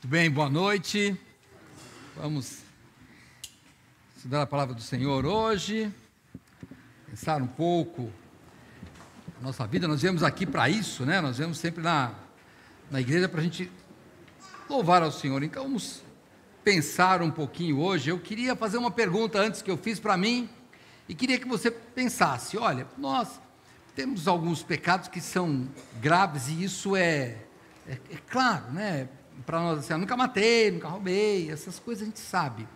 Muito bem, boa noite. Vamos estudar a palavra do Senhor hoje, pensar um pouco na nossa vida. Nós viemos aqui para isso, né? Nós viemos sempre na igreja para a gente louvar ao Senhor. Então vamos pensar um pouquinho hoje. Eu queria fazer uma pergunta antes que eu fiz para mim e queria que você pensasse. Olha, nós temos alguns pecados que são graves e isso é claro, né? Para nós, assim, eu nunca matei, nunca roubei, essas coisas a gente sabe.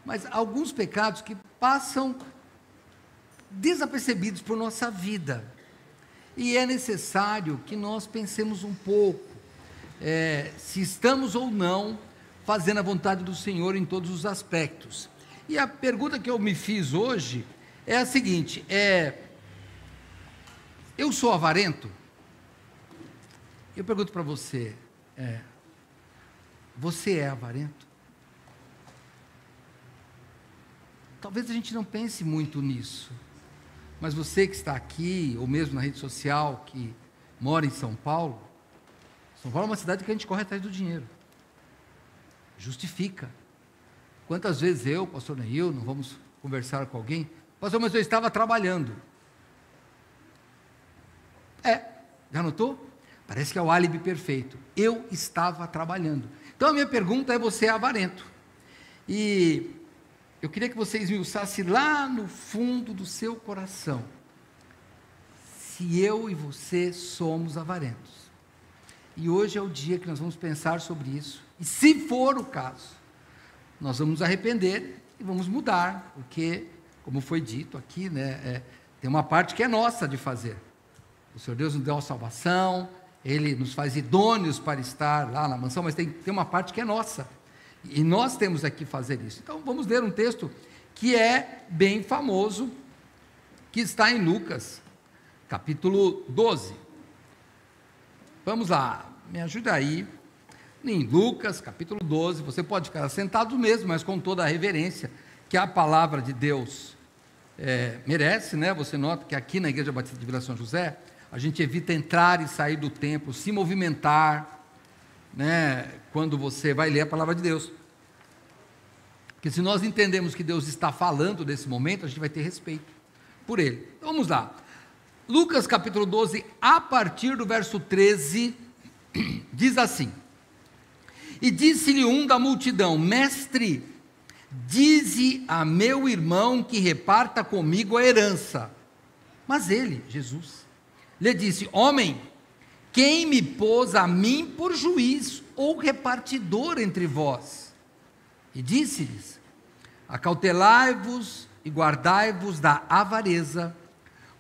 Mas alguns pecados que passam desapercebidos por nossa vida. E é necessário que nós pensemos um pouco, se estamos ou não fazendo a vontade do Senhor em todos os aspectos. E a pergunta que eu me fiz hoje é a seguinte, eu sou avarento? Eu pergunto para você, você é avarento? Talvez a gente não pense muito nisso, mas você que está aqui, ou mesmo na rede social, que mora em São Paulo é uma cidade que a gente corre atrás do dinheiro, justifica. Quantas vezes eu, pastor Neil, não vamos conversar com alguém, pastor, mas eu estava trabalhando. Já notou? Parece que é o álibi perfeito. Eu estava trabalhando. Então a minha pergunta é: você é avarento? E eu queria que vocês me usassem lá no fundo do seu coração, se eu e você somos avarentos. E hoje é o dia que nós vamos pensar sobre isso. E se for o caso, nós vamos nos arrepender e vamos mudar, porque, como foi dito aqui, né, tem uma parte que é nossa de fazer. O Senhor Deus nos deu a salvação, Ele nos faz idôneos para estar lá na mansão, mas tem uma parte que é nossa, e nós temos aqui fazer isso. Então vamos ler um texto que é bem famoso, que está em Lucas, capítulo 12. Vamos lá, me ajuda aí, em Lucas, capítulo 12, você pode ficar sentado mesmo, mas com toda a reverência que a palavra de Deus merece, né? Você nota que aqui na Igreja Batista de Vila São José, a gente evita entrar e sair do templo, se movimentar, né, quando você vai ler a palavra de Deus. Porque se nós entendemos que Deus está falando nesse momento, a gente vai ter respeito por Ele. Então, vamos lá. Lucas capítulo 12, a partir do verso 13, diz assim: E disse-lhe um da multidão: Mestre, dize a meu irmão que reparta comigo a herança. Mas ele, Jesus, lhe disse: Homem, quem me pôs a mim por juiz ou repartidor entre vós? E disse-lhes: Acautelai-vos e guardai-vos da avareza,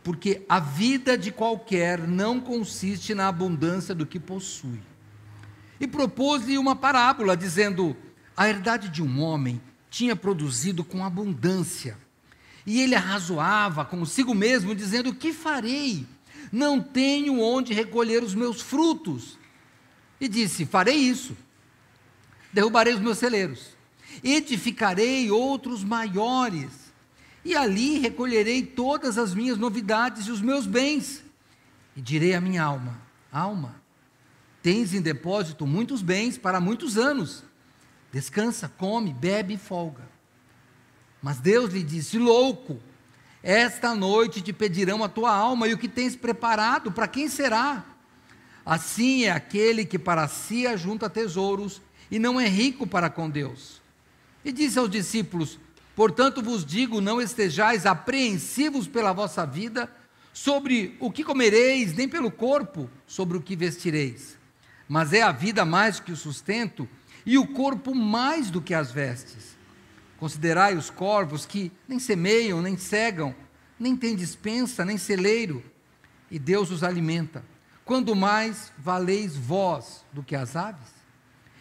porque a vida de qualquer não consiste na abundância do que possui. E propôs-lhe uma parábola, dizendo: A herdade de um homem tinha produzido com abundância, e ele arrazoava consigo mesmo, dizendo: Que farei? Não tenho onde recolher os meus frutos. E disse: Farei isso, derrubarei os meus celeiros, edificarei outros maiores, e ali recolherei todas as minhas novidades e os meus bens. E direi à minha alma: Alma, tens em depósito muitos bens para muitos anos, descansa, come, bebe e folga. Mas Deus lhe disse: Louco, esta noite te pedirão a tua alma, e o que tens preparado, para quem será? Assim é aquele que para si ajunta tesouros, e não é rico para com Deus. E disse aos discípulos: Portanto vos digo, não estejais apreensivos pela vossa vida, sobre o que comereis, nem pelo corpo, sobre o que vestireis. Mas é a vida mais que o sustento, e o corpo mais do que as vestes. Considerai os corvos que nem semeiam, nem cegam, nem têm despensa, nem celeiro, e Deus os alimenta. Quando mais valeis vós do que as aves?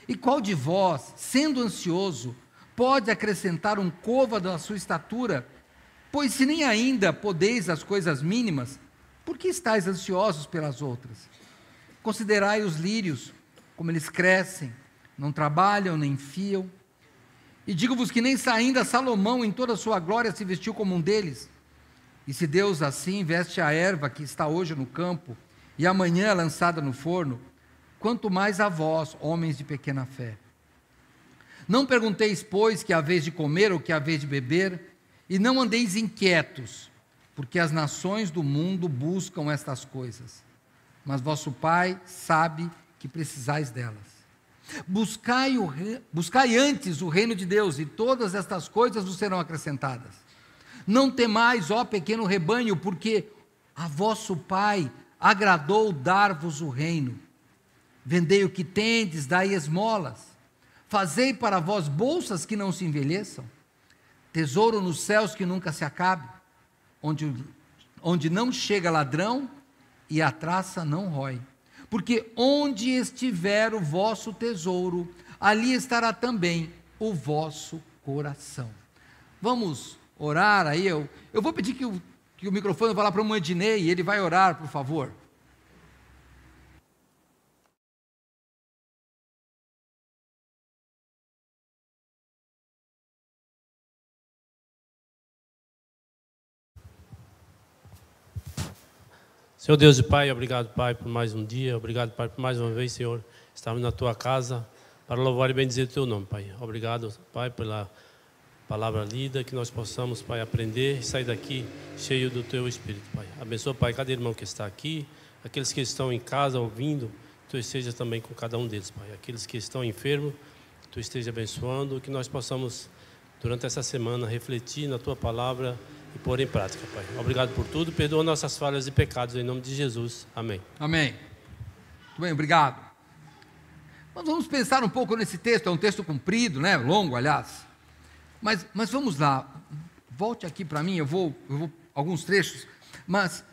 E qual de vós, sendo ansioso, pode acrescentar um côvado à sua estatura? Pois se nem ainda podeis as coisas mínimas, por que estáis ansiosos pelas outras? Considerai os lírios, como eles crescem, não trabalham nem fiam. E digo-vos que nem saindo Salomão em toda a sua glória se vestiu como um deles. E se Deus assim veste a erva que está hoje no campo, e amanhã é lançada no forno, quanto mais a vós, homens de pequena fé. Não pergunteis, pois, que haveis de comer ou que haveis de beber, e não andeis inquietos, porque as nações do mundo buscam estas coisas, mas vosso Pai sabe que precisais delas. Buscai antes o reino de Deus, e todas estas coisas vos serão acrescentadas. Não temais, ó pequeno rebanho, porque a vosso Pai agradou dar-vos o reino. Vendei o que tendes, dai esmolas. Fazei para vós bolsas que não se envelheçam, tesouro nos céus que nunca se acabe, onde não chega ladrão e a traça não rói. Porque onde estiver o vosso tesouro, ali estará também o vosso coração. Vamos orar aí. Eu vou pedir que o microfone vá lá para o Ednei, e ele vai orar, por favor. Senhor Deus e Pai, obrigado, Pai, por mais um dia. Obrigado, Pai, por mais uma vez, Senhor, estarmos na Tua casa para louvar e bendizer o Teu nome, Pai. Obrigado, Pai, pela palavra lida, que nós possamos, Pai, aprender e sair daqui cheio do Teu Espírito, Pai. Abençoa, Pai, cada irmão que está aqui, aqueles que estão em casa ouvindo, Tu esteja também com cada um deles, Pai. Aqueles que estão enfermos, Tu esteja abençoando, que nós possamos, durante essa semana, refletir na Tua palavra e pôr em prática, Pai. Obrigado por tudo, perdoa nossas falhas e pecados, em nome de Jesus, amém. Amém. Muito bem, obrigado. Nós vamos pensar um pouco nesse texto, é um texto comprido, né? Longo, aliás, mas vamos lá, volte aqui para mim, eu vou alguns trechos, mas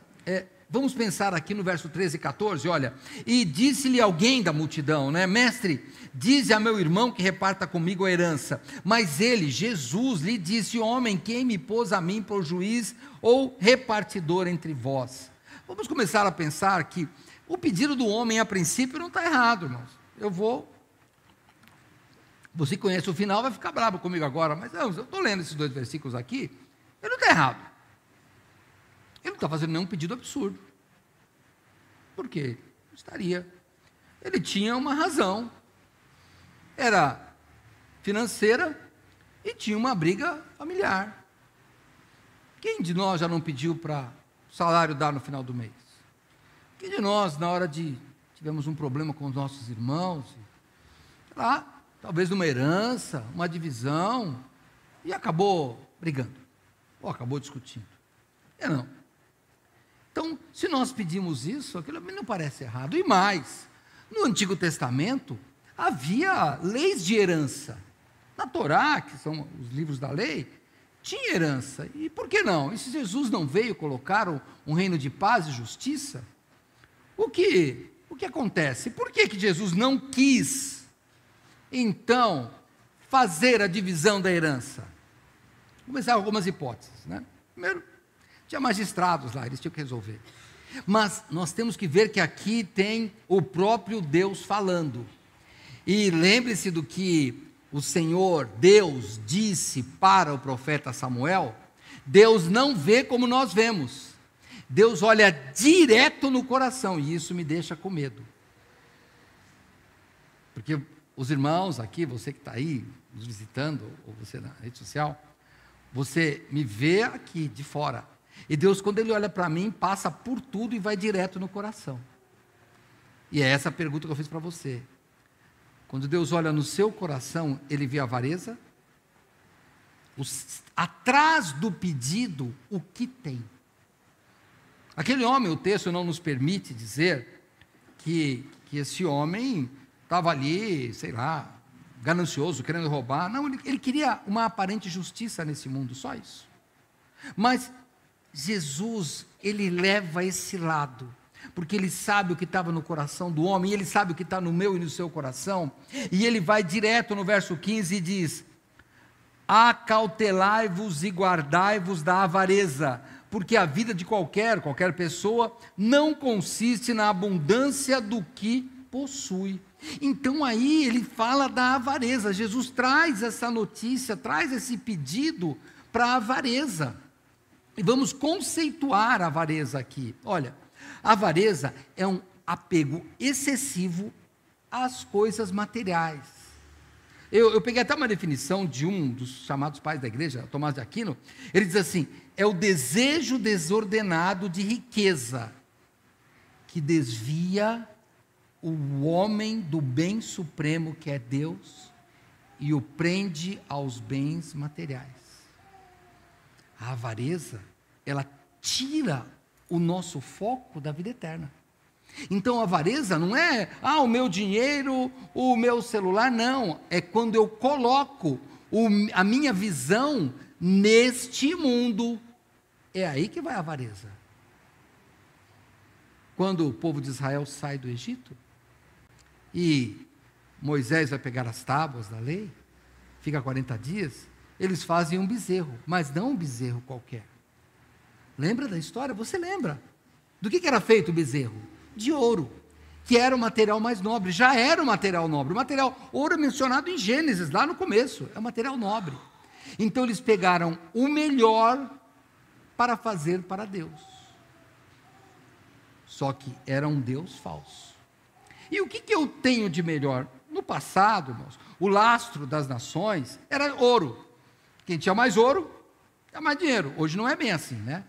vamos pensar aqui no verso 13 e 14, olha, e disse-lhe alguém da multidão, né? Mestre, dize a meu irmão que reparta comigo a herança. Mas ele, Jesus, lhe disse, homem, quem me pôs a mim por juiz ou repartidor entre vós? Vamos começar a pensar que o pedido do homem, a princípio, não está errado, irmãos. Você conhece o final, vai ficar bravo comigo agora, mas não, eu estou lendo esses 2 versículos aqui, ele não está errado. Ele não está fazendo nenhum pedido absurdo. Por quê? Estaria. Ele tinha uma razão. Era financeira e tinha uma briga familiar. Quem de nós já não pediu para o salário dar no final do mês? Quem de nós, na hora de tivemos um problema com os nossos irmãos, sei lá, talvez uma herança, uma divisão, e acabou brigando, ou acabou discutindo? Não. Então, se nós pedimos isso, aquilo não parece errado. E mais, no Antigo Testamento, havia leis de herança. Na Torá, que são os livros da lei, tinha herança. E por que não? E se Jesus não veio colocar um reino de paz e justiça, o que acontece? Por que Jesus não quis, então, fazer a divisão da herança? Vou pensar algumas hipóteses, né? Primeiro, tinha magistrados lá, eles tinham que resolver. Mas nós temos que ver que aqui tem o próprio Deus falando. E lembre-se do que o Senhor, Deus, disse para o profeta Samuel. Deus não vê como nós vemos. Deus olha direto no coração, e isso me deixa com medo. Porque os irmãos aqui, você que está aí nos visitando, ou você na rede social, você me vê aqui de fora. E Deus, quando Ele olha para mim, passa por tudo e vai direto no coração. E é essa a pergunta que eu fiz para você. Quando Deus olha no seu coração, Ele vê a avareza? Atrás do pedido, o que tem? Aquele homem, o texto não nos permite dizer que esse homem estava ali, sei lá, ganancioso, querendo roubar. Não, ele queria uma aparente justiça nesse mundo, só isso. Mas Jesus, Ele leva esse lado, porque Ele sabe o que estava no coração do homem, e Ele sabe o que está no meu e no seu coração, e Ele vai direto no verso 15 e diz, acautelai-vos e guardai-vos da avareza, porque a vida de qualquer pessoa não consiste na abundância do que possui. Então aí ele fala da avareza. Jesus traz essa notícia, traz esse pedido para a avareza. E vamos conceituar a avareza aqui. Olha, a avareza é um apego excessivo às coisas materiais. Eu peguei até uma definição de um dos chamados pais da igreja, Tomás de Aquino. Ele diz assim: é o desejo desordenado de riqueza que desvia o homem do bem supremo que é Deus e o prende aos bens materiais. A avareza, ela tira o nosso foco da vida eterna. Então a avareza não é, o meu dinheiro, o meu celular, não. É quando eu coloco a minha visão neste mundo. É aí que vai a avareza. Quando o povo de Israel sai do Egito, e Moisés vai pegar as tábuas da lei, fica 40 dias, eles fazem um bezerro, mas não um bezerro qualquer. Lembra da história? Você lembra? Do que era feito o bezerro? De ouro, que era o material mais nobre, já era o material nobre. O material ouro é mencionado em Gênesis, lá no começo, é o material nobre. Então eles pegaram o melhor para fazer para Deus. Só que era um Deus falso. E o que eu tenho de melhor? No passado, irmãos, o lastro das nações era ouro. Quem tinha mais ouro, tinha mais dinheiro. Hoje não é bem assim, né?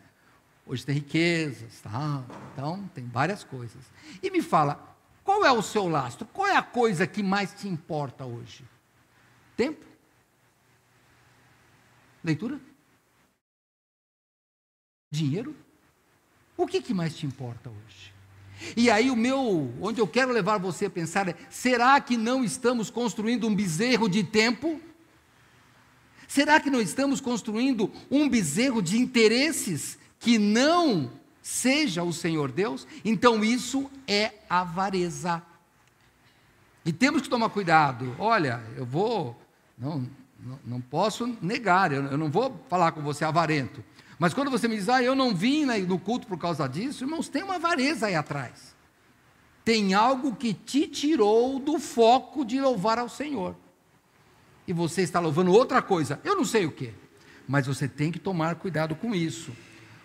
Hoje tem riquezas, tá? Então tem várias coisas. E me fala, qual é o seu lastro? Qual é a coisa que mais te importa hoje? Tempo? Leitura? Dinheiro? O que mais te importa hoje? E aí onde eu quero levar você a pensar é, será que não estamos construindo um bezerro de tempo? Será que não estamos construindo um bezerro de interesses que não seja o Senhor Deus? Então isso é avareza. E temos que tomar cuidado. Olha, não posso negar, eu não vou falar com você avarento. Mas quando você me diz, eu não vim no culto por causa disso, irmãos, tem uma avareza aí atrás. Tem algo que te tirou do foco de louvar ao Senhor. E você está louvando outra coisa, eu não sei o que, mas você tem que tomar cuidado com isso.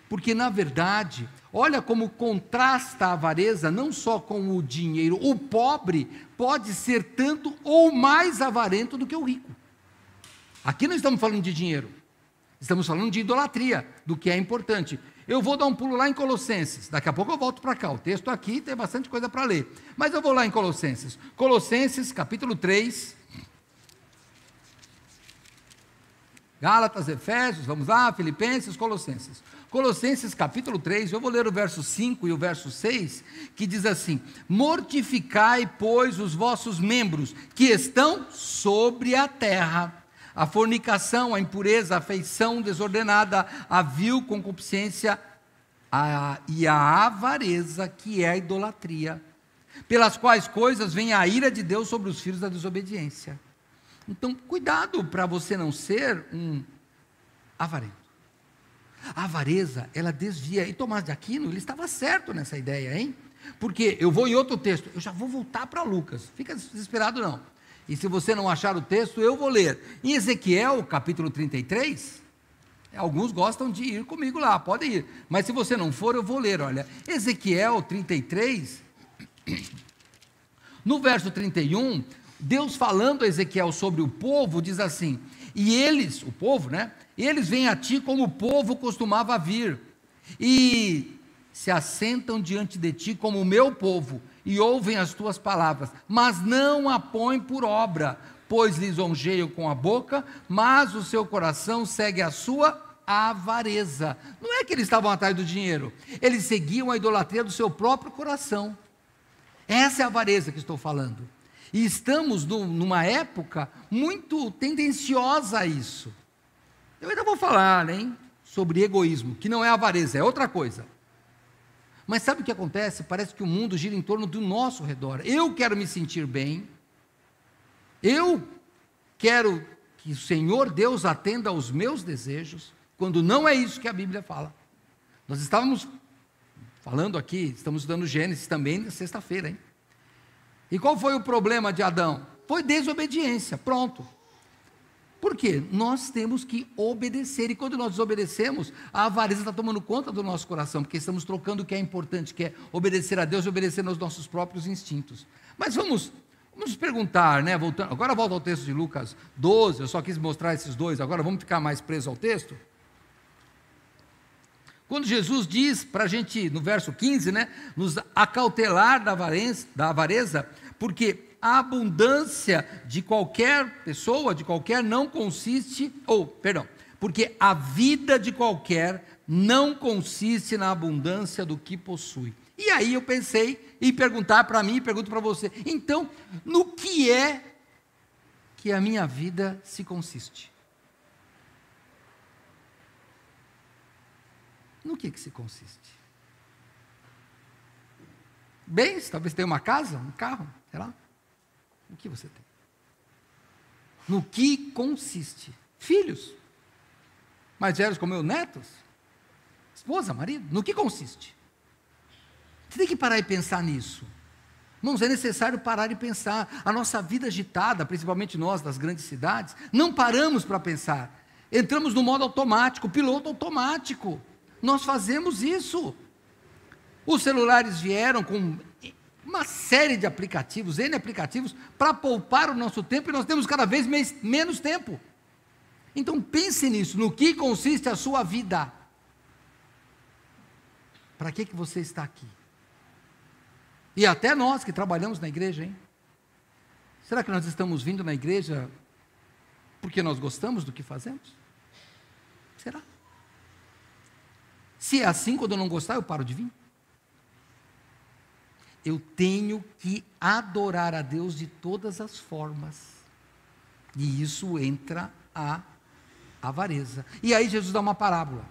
Porque, na verdade, olha como contrasta a avareza não só com o dinheiro. O pobre pode ser tanto ou mais avarento do que o rico. Aqui não estamos falando de dinheiro. Estamos falando de idolatria, do que é importante. Eu vou dar um pulo lá em Colossenses. Daqui a pouco eu volto para cá. O texto aqui tem bastante coisa para ler. Mas eu vou lá em Colossenses. Colossenses, capítulo 3. Gálatas, Efésios, vamos lá, Filipenses, Colossenses. Colossenses capítulo 3, eu vou ler o verso 5 e o verso 6, que diz assim: mortificai, pois, os vossos membros, que estão sobre a terra, a fornicação, a impureza, a afeição desordenada, a vil concupiscência e a avareza, que é a idolatria, pelas quais coisas vem a ira de Deus sobre os filhos da desobediência. Então, cuidado para você não ser um avarento. A avareza, ela desvia, e Tomás de Aquino, ele estava certo nessa ideia, hein? Porque eu vou em outro texto, eu já vou voltar para Lucas, fica desesperado não. E se você não achar o texto, eu vou ler. Em Ezequiel, capítulo 33, alguns gostam de ir comigo lá, podem ir. Mas se você não for, eu vou ler, olha. Ezequiel 33, no verso 31, Deus falando a Ezequiel sobre o povo, diz assim: e eles, o povo, né? Eles vêm a ti como o povo costumava vir, e se assentam diante de ti como o meu povo, e ouvem as tuas palavras, mas não a põem por obra, pois lisonjeiam com a boca, mas o seu coração segue a sua avareza. Não é que eles estavam atrás do dinheiro, eles seguiam a idolatria do seu próprio coração. Essa é a avareza que estou falando. E estamos numa época muito tendenciosa a isso. Eu ainda vou falar, sobre egoísmo, que não é avareza, é outra coisa. Mas sabe o que acontece? Parece que o mundo gira em torno do nosso redor. Eu quero me sentir bem, eu quero que o Senhor Deus atenda aos meus desejos, quando não é isso que a Bíblia fala. Nós estávamos falando aqui, estamos estudando Gênesis também na sexta-feira, hein? E qual foi o problema de Adão? Foi desobediência, pronto. Por quê? Nós temos que obedecer, e quando nós desobedecemos, a avareza está tomando conta do nosso coração, porque estamos trocando o que é importante, que é obedecer a Deus e obedecer aos nossos próprios instintos. Mas vamos Vamos nos perguntar, né? Agora volta ao texto de Lucas 12, eu só quis mostrar esses dois, agora vamos ficar mais presos ao texto. Quando Jesus diz para a gente, no verso 15, né, nos acautelar da avareza, porque a abundância de qualquer pessoa, de qualquer, não consiste, porque a vida de qualquer não consiste na abundância do que possui. E aí eu pensei em perguntar para mim, e pergunto para você, então, no que é que a minha vida se consiste? No que se consiste? Bens, talvez tenha uma casa, um carro, sei lá. O que você tem? No que consiste? Filhos, mais velhos como eu, netos, esposa, marido, no que consiste? Você tem que parar e pensar nisso. Irmãos, é necessário parar e pensar. A nossa vida agitada, principalmente nós das grandes cidades, não paramos para pensar. Entramos no modo automático, piloto automático. Nós fazemos isso. Os celulares vieram com uma série de aplicativos, N aplicativos, para poupar o nosso tempo, e nós temos cada vez menos tempo. Então pense nisso, no que consiste a sua vida. Para que você está aqui? E até nós que trabalhamos na igreja, hein? Será que nós estamos vindo na igreja porque nós gostamos do que fazemos? Será? Se é assim, quando eu não gostar, eu paro de vir. Eu tenho que adorar a Deus de todas as formas. E isso entra a avareza. E aí Jesus dá uma parábola.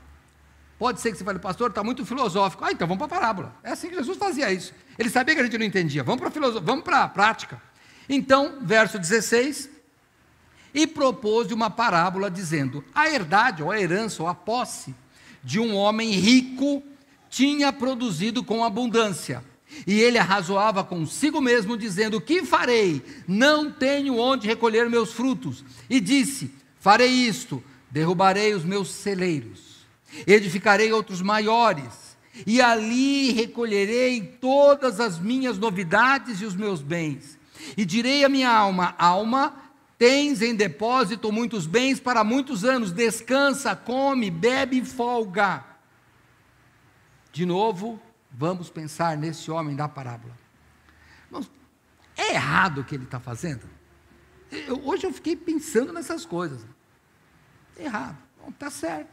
Pode ser que você fale, pastor, está muito filosófico. Então vamos para a parábola. É assim que Jesus fazia isso. Ele sabia que a gente não entendia. Vamos para a prática. Então, verso 16. E propôs uma parábola dizendo, a herdade, ou a herança, ou a posse de um homem rico tinha produzido com abundância. E ele arrazoava consigo mesmo, dizendo, que farei? Não tenho onde recolher meus frutos. E disse, farei isto, derrubarei os meus celeiros, edificarei outros maiores, e ali recolherei todas as minhas novidades e os meus bens. E direi à minha alma, alma, tens em depósito muitos bens para muitos anos, descansa, come, bebe e folga. De novo, vamos pensar nesse homem da parábola. Irmãos, é errado o que ele está fazendo? Hoje eu fiquei pensando nessas coisas. É errado. Bom, está certo.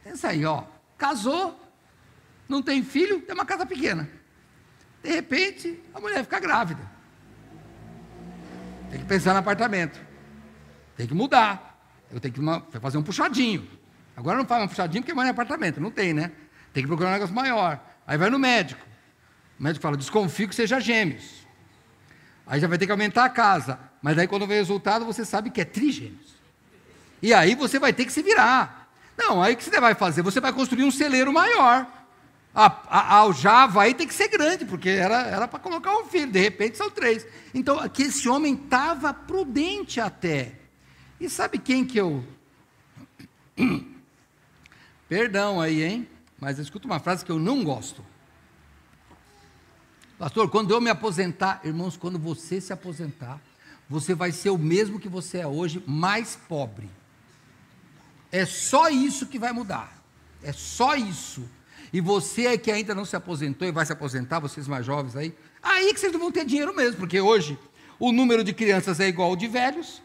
Pensa aí, casou, não tem filho, tem uma casa pequena. De repente, a mulher fica grávida. Tem que pensar no apartamento. Tem que mudar. Eu tenho que fazer um puxadinho. Agora não faz um puxadinho porque mora em apartamento. Não tem, né? Tem que procurar um negócio maior. Aí vai no médico. O médico fala, desconfio que seja gêmeos. Aí já vai ter que aumentar a casa. Mas aí quando vem o resultado, você sabe que é trigêmeos. E aí você vai ter que se virar. Não, aí o que você vai fazer? Você vai construir um celeiro maior. A aljava aí tem que ser grande, porque era para colocar um filho, de repente são 3. Então, aqui esse homem estava prudente até. E sabe quem que eu... Perdão aí, hein? Mas eu escuto uma frase que eu não gosto. Pastor, quando eu me aposentar, irmãos, quando você se aposentar, você vai ser o mesmo que você é hoje, mais pobre. É só isso que vai mudar. É só isso. E você que ainda não se aposentou e vai se aposentar, vocês mais jovens aí que vocês não vão ter dinheiro mesmo, porque hoje o número de crianças é igual ao de velhos,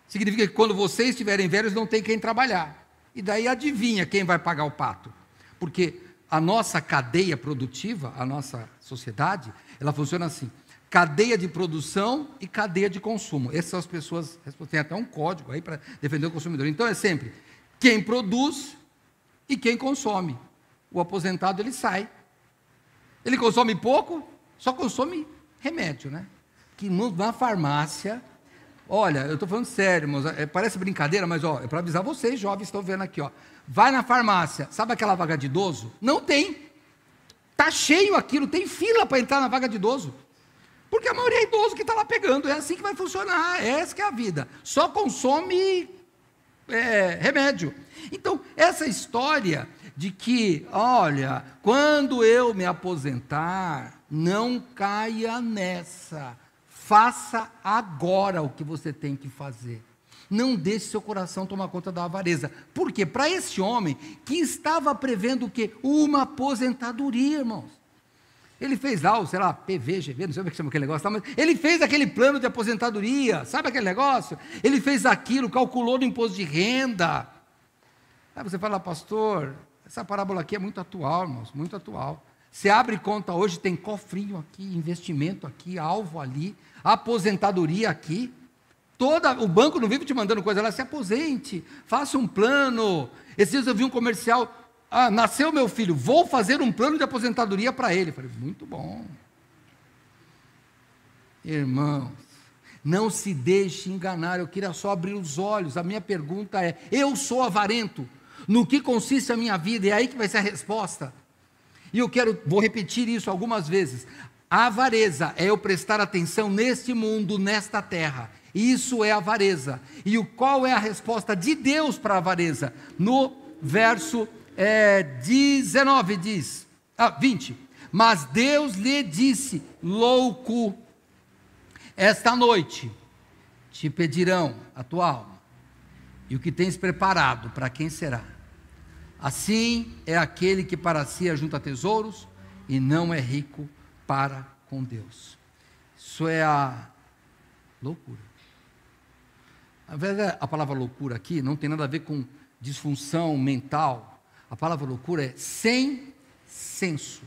significa que quando vocês estiverem velhos não tem quem trabalhar. E daí adivinha quem vai pagar o pato? Porque a nossa cadeia produtiva, a nossa sociedade, ela funciona assim, cadeia de produção e cadeia de consumo. Essas são as pessoas, tem até um código aí para defender o consumidor. Então é sempre quem produz e quem consome. O aposentado, ele sai. Ele consome pouco, só consome remédio, né? Que na farmácia, olha, eu estou falando sério, irmãos, parece brincadeira, mas é para avisar vocês, jovens, estão vendo aqui, vai na farmácia, sabe aquela vaga de idoso? Não tem. Está cheio aquilo, tem fila para entrar na vaga de idoso. Porque a maioria é idoso que está lá pegando, é assim que vai funcionar, essa que é a vida. Só consome remédio. Então, essa história de que, olha, quando eu me aposentar, não caia nessa. Faça agora o que você tem que fazer. Não deixe seu coração tomar conta da avareza. Por quê? Para esse homem que estava prevendo o quê? Uma aposentadoria, irmãos. Ele fez lá, sei lá, PVGV, não sei como é que chama aquele negócio, mas ele fez aquele plano de aposentadoria, sabe aquele negócio? Ele fez aquilo, calculou no imposto de renda. Aí você fala, pastor, essa parábola aqui é muito atual, irmãos, muito atual. Você abre conta hoje, tem cofrinho aqui, investimento aqui, alvo ali, aposentadoria aqui. O banco não vive te mandando coisa lá, se aposente, faça um plano. Esses dias eu vi um comercial, nasceu meu filho, vou fazer um plano de aposentadoria para ele. Eu falei, muito bom. Irmãos, não se deixe enganar, eu queria só abrir os olhos. A minha pergunta é, eu sou avarento, no que consiste a minha vida? É aí que vai ser a resposta. E vou repetir isso algumas vezes. A avareza é eu prestar atenção neste mundo, nesta terra. Isso é avareza. E qual é a resposta de Deus para a avareza? No verso 19 diz, 20. Mas Deus lhe disse, louco, esta noite te pedirão a tua alma, e o que tens preparado, para quem será? Assim é aquele que para si ajunta tesouros, e não é rico para com Deus. Isso é a loucura. Na verdade, a palavra loucura aqui não tem nada a ver com disfunção mental. A palavra loucura é sem senso.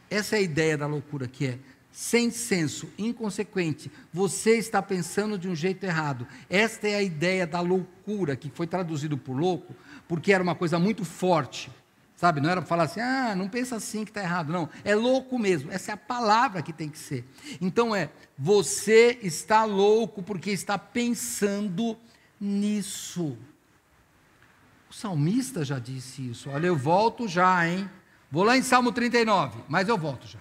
Essa é a ideia da loucura, que é sem senso, inconsequente. Você está pensando de um jeito errado. Esta é a ideia da loucura, que foi traduzido por louco, porque era uma coisa muito forte. Sabe, não era para falar assim, não pensa assim que está errado, não, é louco mesmo, essa é a palavra que tem que ser. Então você está louco porque está pensando nisso. O salmista já disse isso. Olha, eu volto já, hein, vou lá em Salmo 39, mas eu volto já.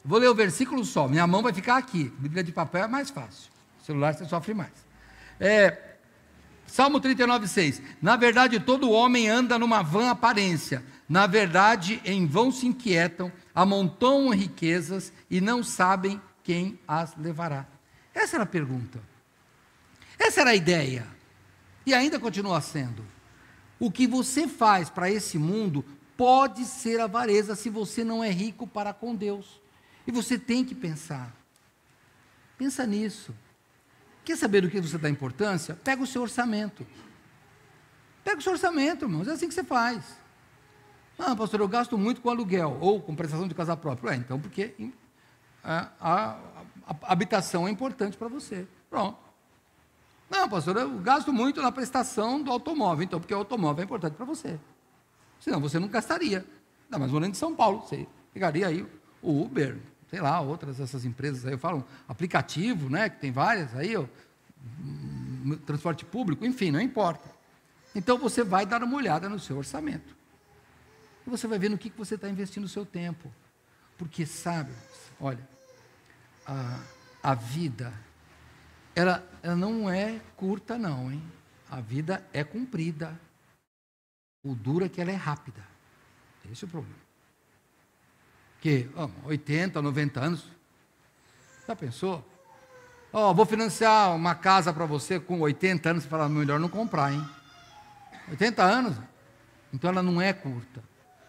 Vou ler o versículo só, minha mão vai ficar aqui, Bíblia de papel é mais fácil, o celular você sofre mais. Salmo 39, 6. Na verdade, todo homem anda numa vã aparência. Na verdade, em vão se inquietam, amontoam riquezas e não sabem quem as levará. Essa era a pergunta. Essa era a ideia. E ainda continua sendo. O que você faz para esse mundo pode ser avareza se você não é rico para com Deus. E você tem que pensar. Pensa nisso. Quer saber do que você dá importância? Pega o seu orçamento. Pega o seu orçamento, irmãos. É assim que você faz. Pastor, eu gasto muito com aluguel ou com prestação de casa própria. Então, porque a habitação é importante para você. Pronto. Não, pastor, eu gasto muito na prestação do automóvel. Então, porque o automóvel é importante para você. Senão você não gastaria. Não, mas morando em São Paulo, você pegaria aí o Uber, sei lá, outras dessas empresas aí, eu falo, aplicativo, né, que tem várias aí, transporte público, enfim, não importa. Então você vai dar uma olhada no seu orçamento. E você vai ver no que você está investindo o seu tempo. Porque, sabe, olha, a vida, ela não é curta não, hein? A vida é comprida. O duro é que ela é rápida. Esse é o problema. Que 80, 90 anos, já pensou? Vou financiar uma casa para você com 80 anos, você fala, melhor não comprar, hein? 80 anos, então ela não é curta,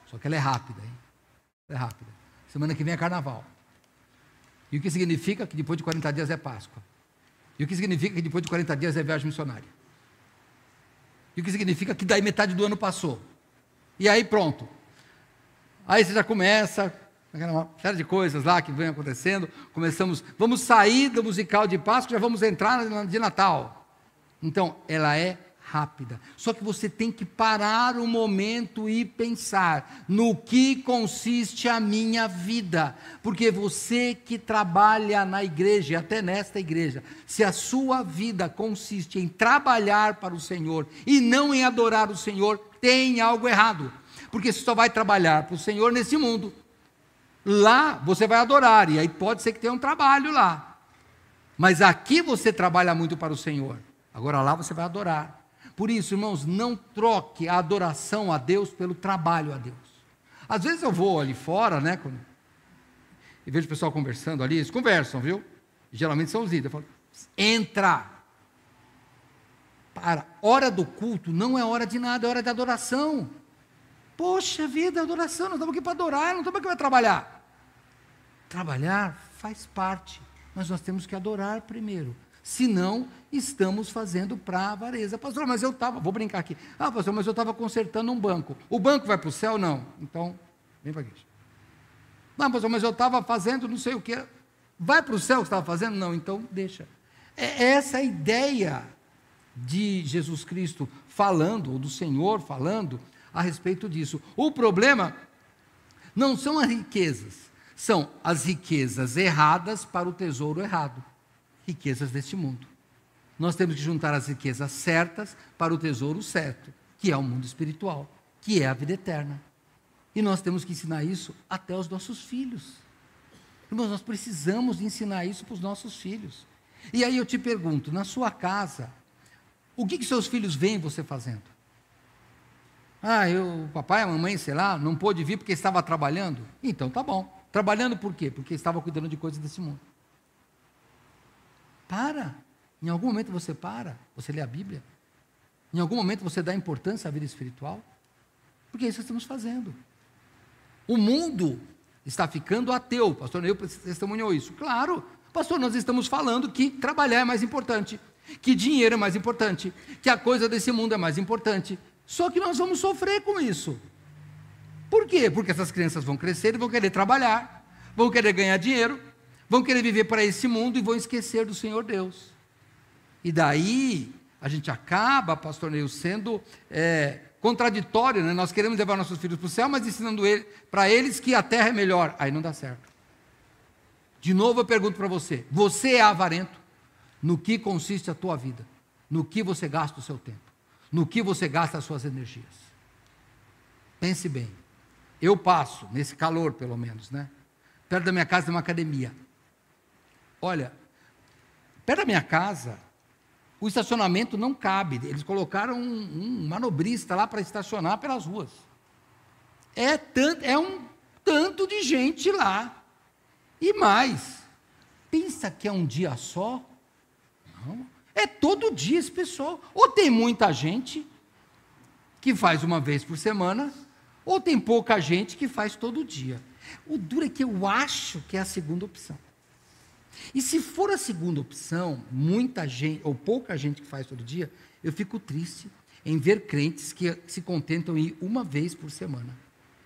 só que ela é rápida, hein? Ela é rápida. Semana que vem é carnaval. E o que significa que depois de 40 dias é Páscoa. E o que significa que depois de 40 dias é viagem missionária. E o que significa que daí metade do ano passou. E aí pronto. Aí você já começa uma série de coisas lá que vem acontecendo, vamos sair do musical de Páscoa, já vamos entrar de Natal. Então, ela é rápida, só que você tem que parar um momento e pensar, no que consiste a minha vida, porque você que trabalha na igreja, e até nesta igreja, se a sua vida consiste em trabalhar para o Senhor, e não em adorar o Senhor, tem algo errado, porque você só vai trabalhar para o Senhor nesse mundo. Lá você vai adorar, e aí pode ser que tenha um trabalho lá. Mas aqui você trabalha muito para o Senhor. Agora lá você vai adorar. Por isso, irmãos, não troque a adoração a Deus pelo trabalho a Deus. Às vezes eu vou ali fora, né, e vejo o pessoal conversando ali, eles conversam, viu? Geralmente são os líderes. Eu falo, entra. Para, hora do culto não é hora de nada, é hora de adoração. Poxa vida, adoração, nós estamos aqui para adorar, não estamos aqui para trabalhar. Trabalhar faz parte, mas nós temos que adorar primeiro. Senão, estamos fazendo para a avareza. Pastor, mas eu estava, vou brincar aqui. Ah, pastor, mas eu estava consertando um banco. O banco vai para o céu? Não. Então, vem para a igreja. Não, pastor, mas eu estava fazendo não sei o que. Vai para o céu o que estava fazendo? Não, então deixa. É essa a ideia de Jesus Cristo falando, ou do Senhor falando, a respeito disso. O problema não são as riquezas, são as riquezas erradas para o tesouro errado. Riquezas deste mundo. Nós temos que juntar as riquezas certas para o tesouro certo, que é o mundo espiritual, que é a vida eterna. E nós temos que ensinar isso até aos nossos filhos. Irmãos, nós precisamos ensinar isso para os nossos filhos. E aí eu te pergunto, na sua casa, o que seus filhos veem você fazendo? O papai, a mamãe, sei lá, não pôde vir porque estava trabalhando? Então tá bom. Trabalhando por quê? Porque estava cuidando de coisas desse mundo. Para. Em algum momento você para, você lê a Bíblia. Em algum momento você dá importância à vida espiritual. Porque é isso que estamos fazendo. O mundo está ficando ateu. Pastor Neil testemunhou isso. Claro, pastor, nós estamos falando que trabalhar é mais importante, que dinheiro é mais importante, que a coisa desse mundo é mais importante. Só que nós vamos sofrer com isso. Por quê? Porque essas crianças vão crescer e vão querer trabalhar, vão querer ganhar dinheiro, vão querer viver para esse mundo e vão esquecer do Senhor Deus. E daí, a gente acaba, pastor Neil, sendo contraditório, né? Nós queremos levar nossos filhos para o céu, mas ensinando para eles que a terra é melhor. Aí não dá certo. De novo eu pergunto para você, você é avarento? No que consiste a tua vida? No que você gasta o seu tempo? No que você gasta as suas energias? Pense bem. Eu passo, nesse calor pelo menos, né? Perto da minha casa tem uma academia. Olha, perto da minha casa, o estacionamento não cabe. Eles colocaram um manobrista lá para estacionar pelas ruas. É um tanto de gente lá. E mais, pensa que é um dia só? Não, é todo dia esse pessoal. Ou tem muita gente que faz uma vez por semana, ou tem pouca gente que faz todo dia. O duro é que eu acho que é a segunda opção. E se for a segunda opção, muita gente, ou pouca gente que faz todo dia, eu fico triste em ver crentes que se contentam em ir uma vez por semana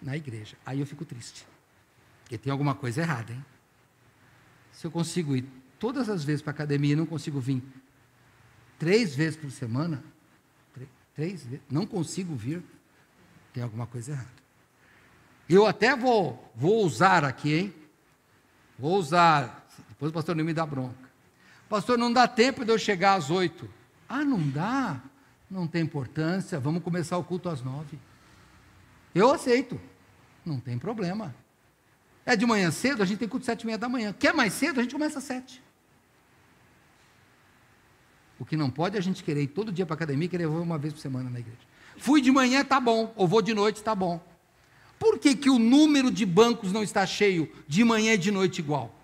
na igreja. Aí eu fico triste, porque tem alguma coisa errada, hein? Se eu consigo ir todas as vezes para a academia e não consigo vir 3 vezes por semana, 3 vezes, não consigo vir, tem alguma coisa errada. Eu até vou usar aqui, hein? Vou usar. Depois o pastor não me dá bronca. Pastor, não dá tempo de eu chegar às 8. Ah, não dá? Não tem importância, vamos começar o culto às 9. Eu aceito, não tem problema. É de manhã cedo, a gente tem culto às 7h30 da manhã. Quer mais cedo, a gente começa às 7. O que não pode é a gente querer ir todo dia para a academia e querer ir uma vez por semana na igreja. Fui de manhã, tá bom, ou vou de noite, tá bom. Por que o número de bancos não está cheio de manhã e de noite igual?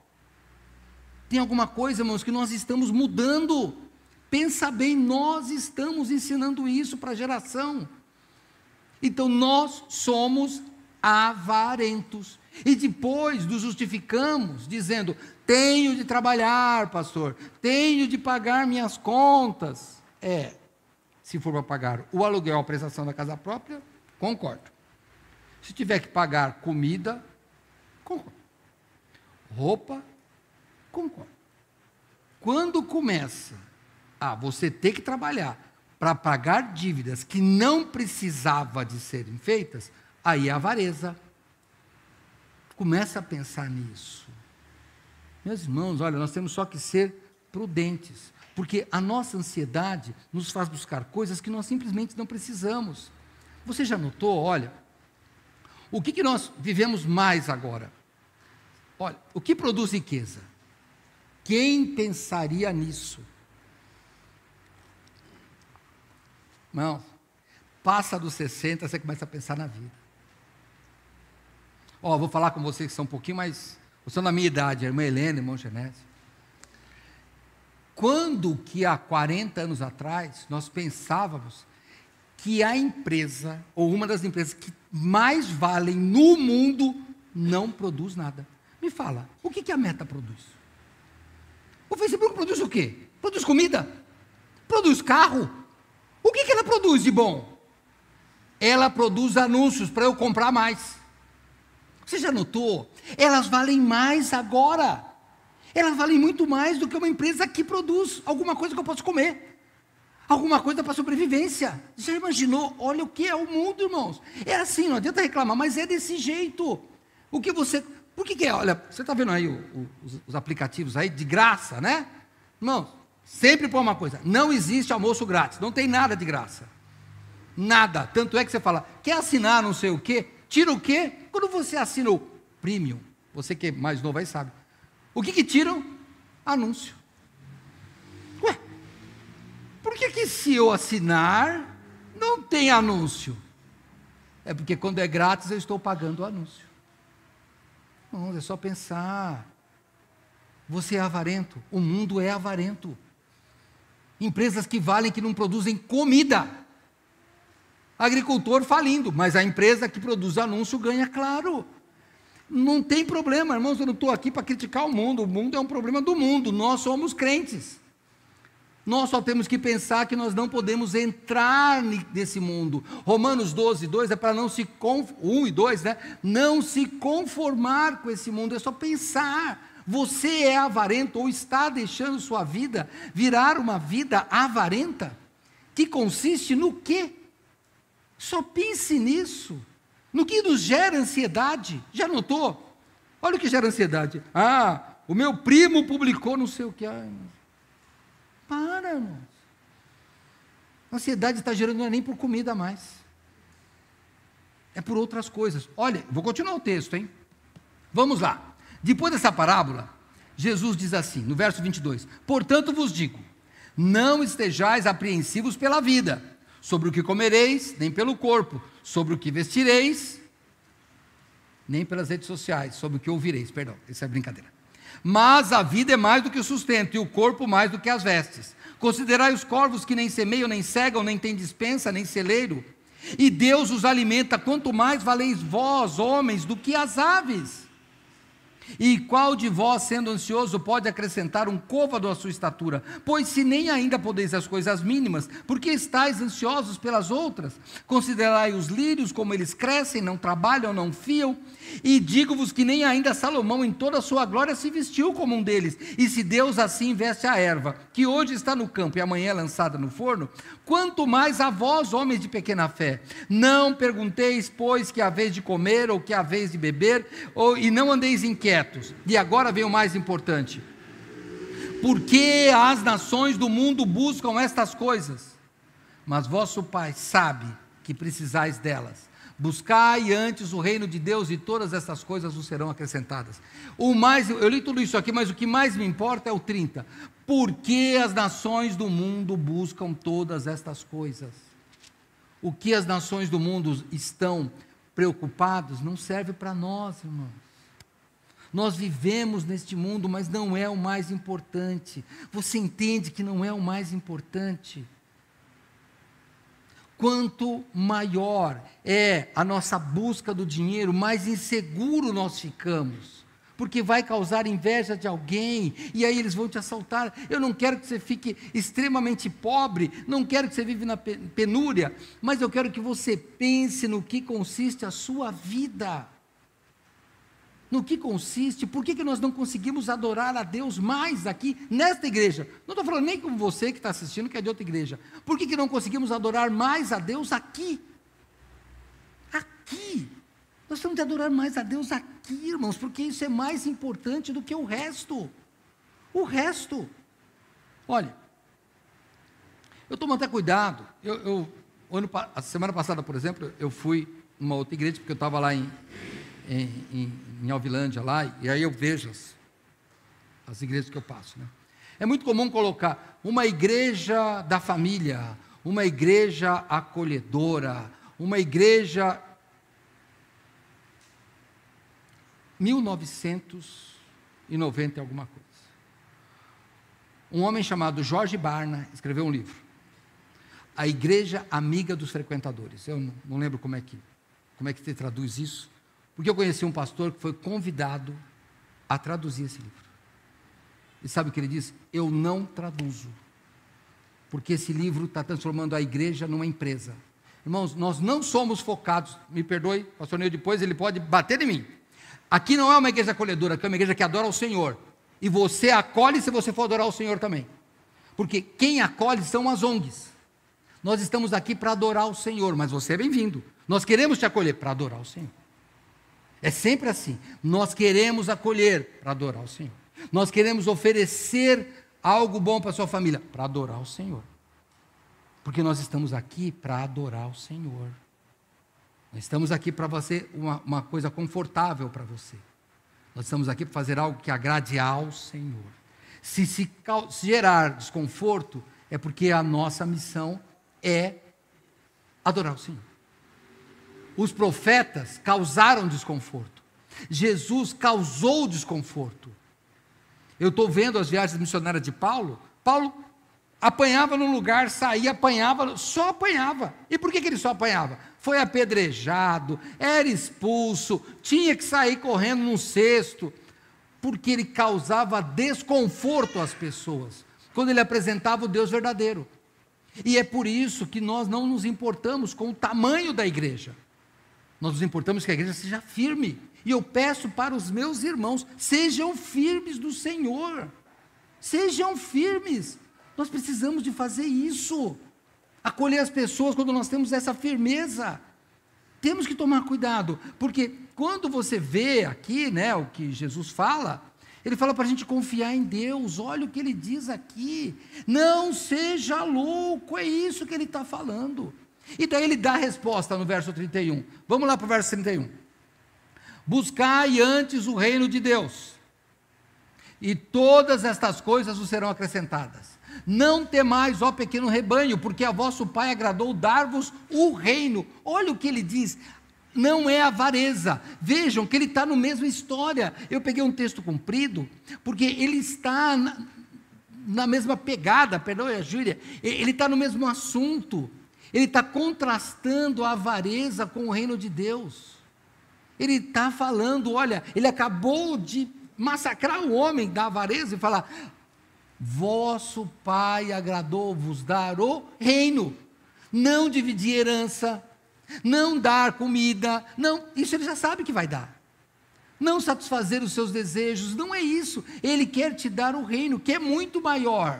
Tem alguma coisa, irmãos, que nós estamos mudando. Pensa bem, nós estamos ensinando isso para a geração. Então, nós somos avarentos. E depois nos justificamos, dizendo, tenho de trabalhar, pastor, tenho de pagar minhas contas. Se for para pagar o aluguel, a prestação da casa própria, concordo. Se tiver que pagar comida, concordo. Roupa, concordo. Quando começa a você ter que trabalhar para pagar dívidas que não precisava de serem feitas, aí é avareza. Começa a pensar nisso. Meus irmãos, olha, nós temos só que ser prudentes, porque a nossa ansiedade nos faz buscar coisas que nós simplesmente não precisamos. Você já notou, olha, o que nós vivemos mais agora? Olha, o que produz riqueza? Quem pensaria nisso? Não, passa dos 60, você começa a pensar na vida. Vou falar com vocês que são um pouquinho mais, vocês são da minha idade, a irmã Helena, irmão Genésio. Quando que há 40 anos atrás, nós pensávamos que a empresa, ou uma das empresas que mais valem no mundo, não produz nada? Me fala, o que a Meta produz? O Facebook produz o quê? Produz comida? Produz carro? O que ela produz de bom? Ela produz anúncios para eu comprar mais. Você já notou? Elas valem mais agora. Elas valem muito mais do que uma empresa que produz alguma coisa que eu posso comer. Alguma coisa para sobrevivência. Já imaginou? Olha o que é o mundo, irmãos. É assim, não adianta reclamar, mas é desse jeito. Por que é? Olha, você está vendo aí os aplicativos aí de graça, né? Irmãos, sempre põe uma coisa, não existe almoço grátis, não tem nada de graça. Nada. Tanto é que você fala, quer assinar não sei o quê? Tira o quê? Quando você assina o Premium, você que é mais novo aí sabe. O que tiram? Anúncio. Ué, por que se eu assinar, não tem anúncio? É porque quando é grátis eu estou pagando o anúncio. Não, é só pensar. Você é avarento, o mundo é avarento. Empresas que valem, que não produzem comida. Agricultor falindo, mas a empresa que produz anúncio ganha, claro. Não tem problema, irmãos, eu não estou aqui para criticar o mundo é um problema do mundo, nós somos crentes. Nós só temos que pensar que nós não podemos entrar nesse mundo. Romanos 12, 2 é para não se 1 e 2, né? Não se conformar com esse mundo, é só pensar. Você é avarento ou está deixando sua vida virar uma vida avarenta? Que consiste no quê? Só pense nisso. No que nos gera ansiedade. Já notou? Olha o que gera ansiedade. O meu primo publicou não sei o que. Para, irmãos. A ansiedade está gerando não é nem por comida mais. É por outras coisas. Olha, vou continuar o texto, hein? Vamos lá. Depois dessa parábola, Jesus diz assim, no verso 22, portanto vos digo, não estejais apreensivos pela vida, sobre o que comereis, nem pelo corpo, sobre o que vestireis, nem pelas redes sociais, sobre o que ouvireis, perdão, isso é brincadeira. Mas a vida é mais do que o sustento, e o corpo mais do que as vestes. Considerai os corvos que nem semeiam, nem cegam, nem têm despensa, nem celeiro, e Deus os alimenta, quanto mais valeis vós, homens, do que as aves. E qual de vós, sendo ansioso, pode acrescentar um côvado à sua estatura? Pois se nem ainda podeis as coisas mínimas, por que estáis ansiosos pelas outras? Considerai os lírios, como eles crescem, não trabalham, não fiam, e digo-vos que nem ainda Salomão em toda a sua glória se vestiu como um deles. E se Deus assim veste a erva, que hoje está no campo e amanhã é lançada no forno, quanto mais a vós, homens de pequena fé. Não pergunteis, pois, que haveis de comer, ou que haveis de beber, e não andeis inquietos. E agora vem o mais importante. Porque as nações do mundo buscam estas coisas, mas vosso Pai sabe que precisais delas. Buscai antes o reino de Deus, e todas essas coisas vos serão acrescentadas. Eu li tudo isso aqui, mas o que mais me importa é o 30. Porque as nações do mundo buscam todas estas coisas. O que as nações do mundo estão preocupados não serve para nós, irmãos. Nós vivemos neste mundo, mas não é o mais importante. Você entende que não é o mais importante? Quanto maior é a nossa busca do dinheiro, mais inseguro nós ficamos, porque vai causar inveja de alguém, e aí eles vão te assaltar. Eu não quero que você fique extremamente pobre, não quero que você viva na penúria, mas eu quero que você pense no que consiste a sua vida. No que consiste, por que nós não conseguimos adorar a Deus mais aqui, nesta igreja? Não estou falando nem com você que está assistindo, que é de outra igreja. Por que não conseguimos adorar mais a Deus aqui? Aqui. Nós temos de adorar mais a Deus aqui, irmãos, porque isso é mais importante do que o resto. O resto. Olha, eu tomo até cuidado. A semana passada, por exemplo, eu fui numa outra igreja, porque eu estava lá em Alvilândia lá, e aí eu vejo as igrejas que eu passo, né? É muito comum colocar uma igreja da família, uma igreja acolhedora, uma igreja 1990 e alguma coisa. Um homem chamado George Barna escreveu um livro, A Igreja Amiga dos Frequentadores. Eu não lembro como é que se traduz isso, porque eu conheci um pastor que foi convidado a traduzir esse livro. E sabe o que ele disse? Eu não traduzo, porque esse livro está transformando a igreja numa empresa. Irmãos, nós não somos focados, me perdoe, pastor Neil, depois ele pode bater em mim. Aqui não é uma igreja acolhedora, aqui é uma igreja que adora ao Senhor. E você acolhe se você for adorar ao Senhor também. Porque quem acolhe são as ONGs. Nós estamos aqui para adorar o Senhor, mas você é bem-vindo. Nós queremos te acolher para adorar o Senhor. É sempre assim. Nós queremos acolher para adorar o Senhor. Nós queremos oferecer algo bom para a sua família para adorar o Senhor. Porque nós estamos aqui para adorar o Senhor. Nós estamos aqui para você, uma coisa confortável para você. Nós estamos aqui para fazer algo que agrade ao Senhor. Se gerar desconforto, é porque a nossa missão é adorar o Senhor. Os profetas causaram desconforto. Jesus causou desconforto. Eu estou vendo as viagens missionárias de Paulo. Paulo apanhava num lugar, saía, apanhava, só apanhava. E por que ele só apanhava? Foi apedrejado, era expulso, tinha que sair correndo num cesto, porque ele causava desconforto às pessoas, quando ele apresentava o Deus verdadeiro. E é por isso que nós não nos importamos com o tamanho da igreja. Nós nos importamos que a igreja seja firme. E eu peço para os meus irmãos, sejam firmes do Senhor. Sejam firmes. Nós precisamos de fazer isso. Acolher as pessoas quando nós temos essa firmeza. Temos que tomar cuidado, porque quando você vê aqui, né, o que Jesus fala, ele fala para a gente confiar em Deus. Olha o que ele diz aqui. Não seja louco, é isso que ele está falando. E daí ele dá a resposta no verso 31. Vamos lá para o verso 31. Buscai antes o reino de Deus, e todas estas coisas vos serão acrescentadas. Não temais, ó pequeno rebanho, porque a vosso Pai agradou dar-vos o reino. Olha o que ele diz, não é avareza. Vejam que ele está na mesma história. Eu peguei um texto comprido, porque ele está na mesma pegada, perdoe a Júlia, ele está no mesmo assunto. Ele está contrastando a avareza com o reino de Deus. Ele está falando, olha, ele acabou de massacrar o homem da avareza e falar, vosso Pai agradou-vos dar o reino, não dividir herança, não dar comida, não, isso ele já sabe que vai dar, não satisfazer os seus desejos, não é isso, ele quer te dar o reino, que é muito maior,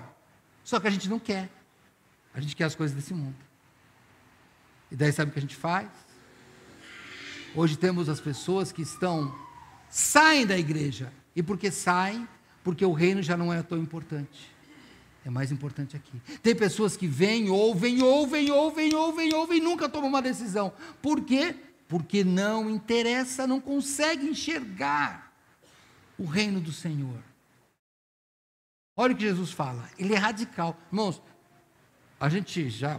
só que a gente não quer, a gente quer as coisas desse mundo, e daí sabe o que a gente faz? Hoje temos as pessoas que saem da igreja, e porque saem, porque o reino já não é tão importante, é mais importante aqui. Tem pessoas que vêm, ouvem, e nunca tomam uma decisão. Por quê? Porque não interessa, não consegue enxergar o reino do Senhor. Olha o que Jesus fala, ele é radical. Irmãos,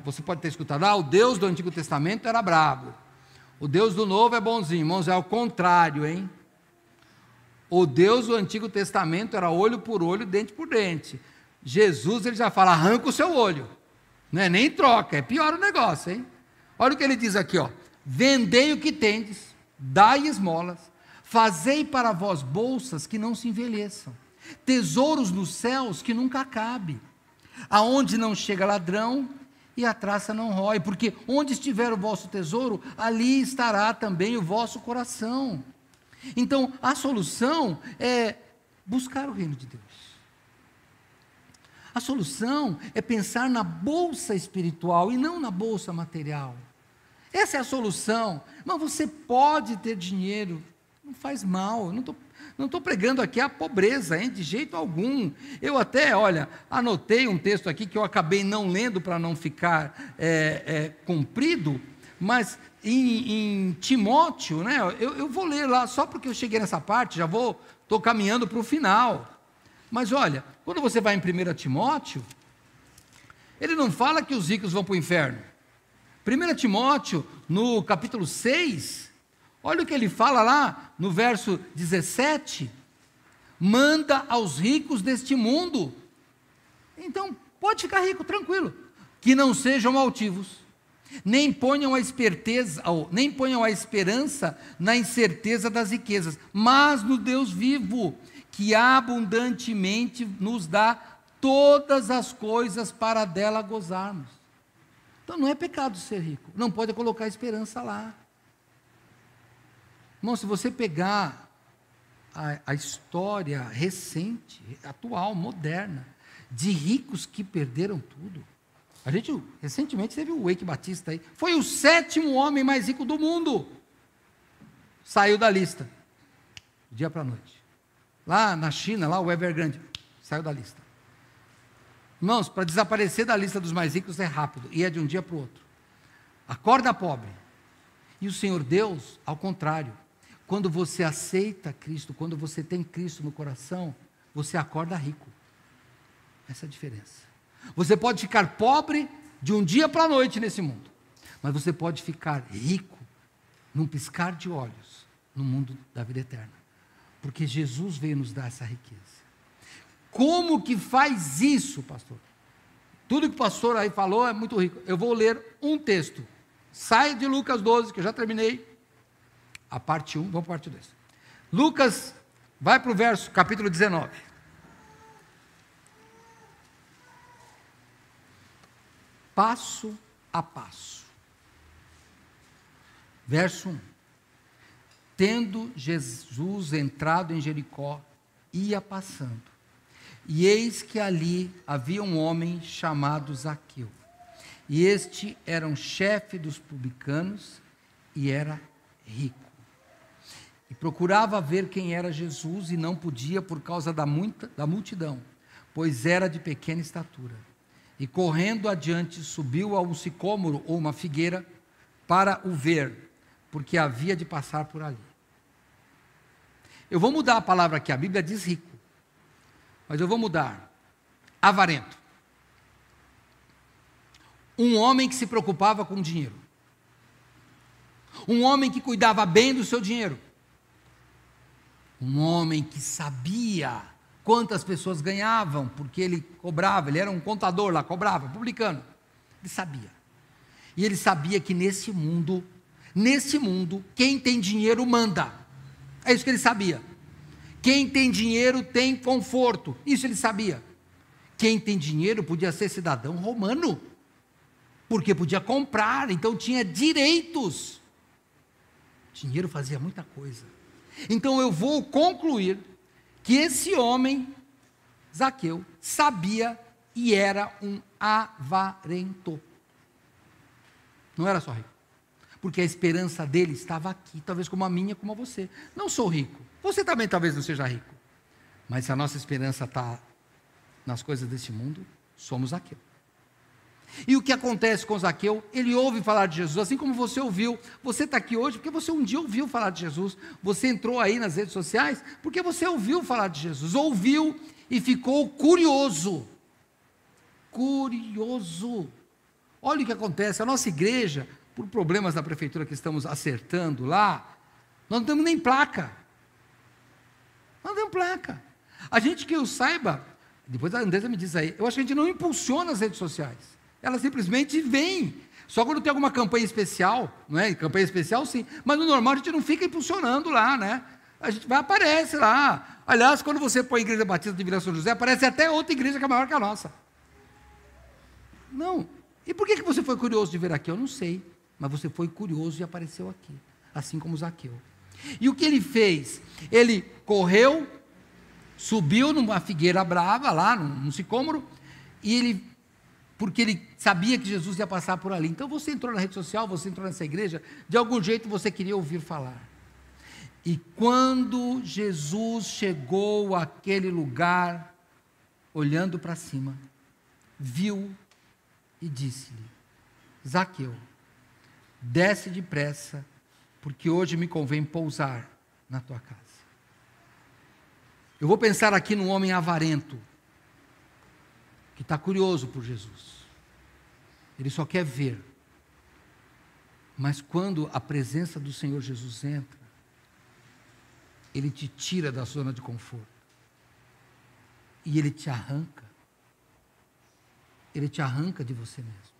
você pode ter escutado, o Deus do Antigo Testamento era brabo, o Deus do Novo é bonzinho. Irmãos, é ao contrário, hein? O Deus do Antigo Testamento era olho por olho, dente por dente. Jesus, ele já fala, arranca o seu olho. Não é nem troca, é pior o negócio, hein? Olha o que ele diz aqui, ó. Vendei o que tendes, dai esmolas, fazei para vós bolsas que não se envelheçam, tesouros nos céus que nunca acabem, aonde não chega ladrão e a traça não rói, porque onde estiver o vosso tesouro, ali estará também o vosso coração. Então, a solução é buscar o reino de Deus. A solução é pensar na bolsa espiritual e não na bolsa material. Essa é a solução. Mas você pode ter dinheiro, não faz mal, não estou pregando aqui a pobreza, hein, de jeito algum. Eu até, anotei um texto aqui que eu acabei não lendo para não ficar comprido, mas em Timóteo, né, eu vou ler lá, só porque eu cheguei nessa parte, estou caminhando para o final. Mas olha, quando você vai em 1 Timóteo, Ele não fala que os ricos vão para o inferno. 1 Timóteo, no capítulo 6, olha o que ele fala lá, no verso 17, manda aos ricos deste mundo. Então, pode ficar rico, tranquilo, que não sejam altivos, nem ponham a esperança na incerteza das riquezas, mas no Deus vivo, que abundantemente nos dá todas as coisas para dela gozarmos. Então não é pecado ser rico, não pode colocar esperança lá. Irmão, se você pegar a história recente, atual, moderna, de ricos que perderam tudo. A gente recentemente teve o Eike Batista aí, foi o 7º homem mais rico do mundo. Saiu da lista, dia para a noite. Lá na China, lá o Evergrande, saiu da lista. Irmãos, para desaparecer da lista dos mais ricos é rápido, e é de um dia para o outro. Acorda pobre. E o Senhor Deus, ao contrário, quando você aceita Cristo, quando você tem Cristo no coração, você acorda rico. Essa é a diferença. Você pode ficar pobre de um dia para a noite nesse mundo, mas você pode ficar rico num piscar de olhos no mundo da vida eterna, porque Jesus veio nos dar essa riqueza. Como que faz isso, pastor? Tudo que o pastor aí falou é muito rico. Eu vou ler um texto. Sai de Lucas 12, que eu já terminei a parte 1, vamos para a parte 2. Lucas, vai para o verso, capítulo 19. Passo a passo. Verso 1. Tendo Jesus entrado em Jericó, ia passando. E eis que ali havia um homem chamado Zaqueu. E este era um chefe dos publicanos e era rico. E procurava ver quem era Jesus e não podia por causa da multidão, pois era de pequena estatura. E correndo adiante, subiu a um sicômoro ou uma figueira para o ver, porque havia de passar por ali. Eu vou mudar a palavra aqui, a Bíblia diz rico, mas eu vou mudar, avarento. Um homem que se preocupava com dinheiro. Um homem que cuidava bem do seu dinheiro. Um homem que sabia quantas pessoas ganhavam, porque ele cobrava, ele era um contador lá, cobrava, publicano. Ele sabia. E ele sabia que nesse mundo, quem tem dinheiro manda. É isso que ele sabia. Quem tem dinheiro tem conforto. Isso ele sabia. Quem tem dinheiro podia ser cidadão romano, porque podia comprar, então tinha direitos. Dinheiro fazia muita coisa. Então eu vou concluir que esse homem, Zaqueu, sabia e era um avarento. Não era só rico, porque a esperança dele estava aqui, talvez como a minha, como a você. Não sou rico, você também talvez não seja rico, mas se a nossa esperança está nas coisas desse mundo, somos Zaqueu. E o que acontece com Zaqueu? Ele ouve falar de Jesus, assim como você ouviu. Você está aqui hoje porque você um dia ouviu falar de Jesus. Você entrou aí nas redes sociais porque você ouviu falar de Jesus. Ouviu e ficou curioso. Curioso. Olha o que acontece. A nossa igreja, por problemas da prefeitura que estamos acertando lá, nós não temos nem placa. Nós não temos placa. A gente que eu saiba, depois a Andressa me diz aí, eu acho que a gente não impulsiona as redes sociais. Ela simplesmente vem, só quando tem alguma campanha especial, não é? Campanha especial sim, mas no normal a gente não fica impulsionando lá, né? A gente vai, aparece lá. Aliás, quando você põe a Igreja Batista de Vila São José, aparece até outra igreja que é maior que a nossa. Não. E por que você foi curioso de ver aqui? Eu não sei, mas você foi curioso e apareceu aqui, assim como Zaqueu. E o que ele fez? Ele correu, subiu numa figueira brava lá, num sicômoro, e porque ele sabia que Jesus ia passar por ali. Então você entrou na rede social, você entrou nessa igreja, de algum jeito você queria ouvir falar. E quando Jesus chegou àquele lugar, olhando para cima, viu e disse-lhe: Zaqueu, desce depressa, porque hoje me convém pousar na tua casa. Eu vou pensar aqui num homem avarento, que está curioso por Jesus. Ele só quer ver. Mas quando a presença do Senhor Jesus entra, Ele te tira da zona de conforto. E Ele te arranca. Ele te arranca de você mesmo.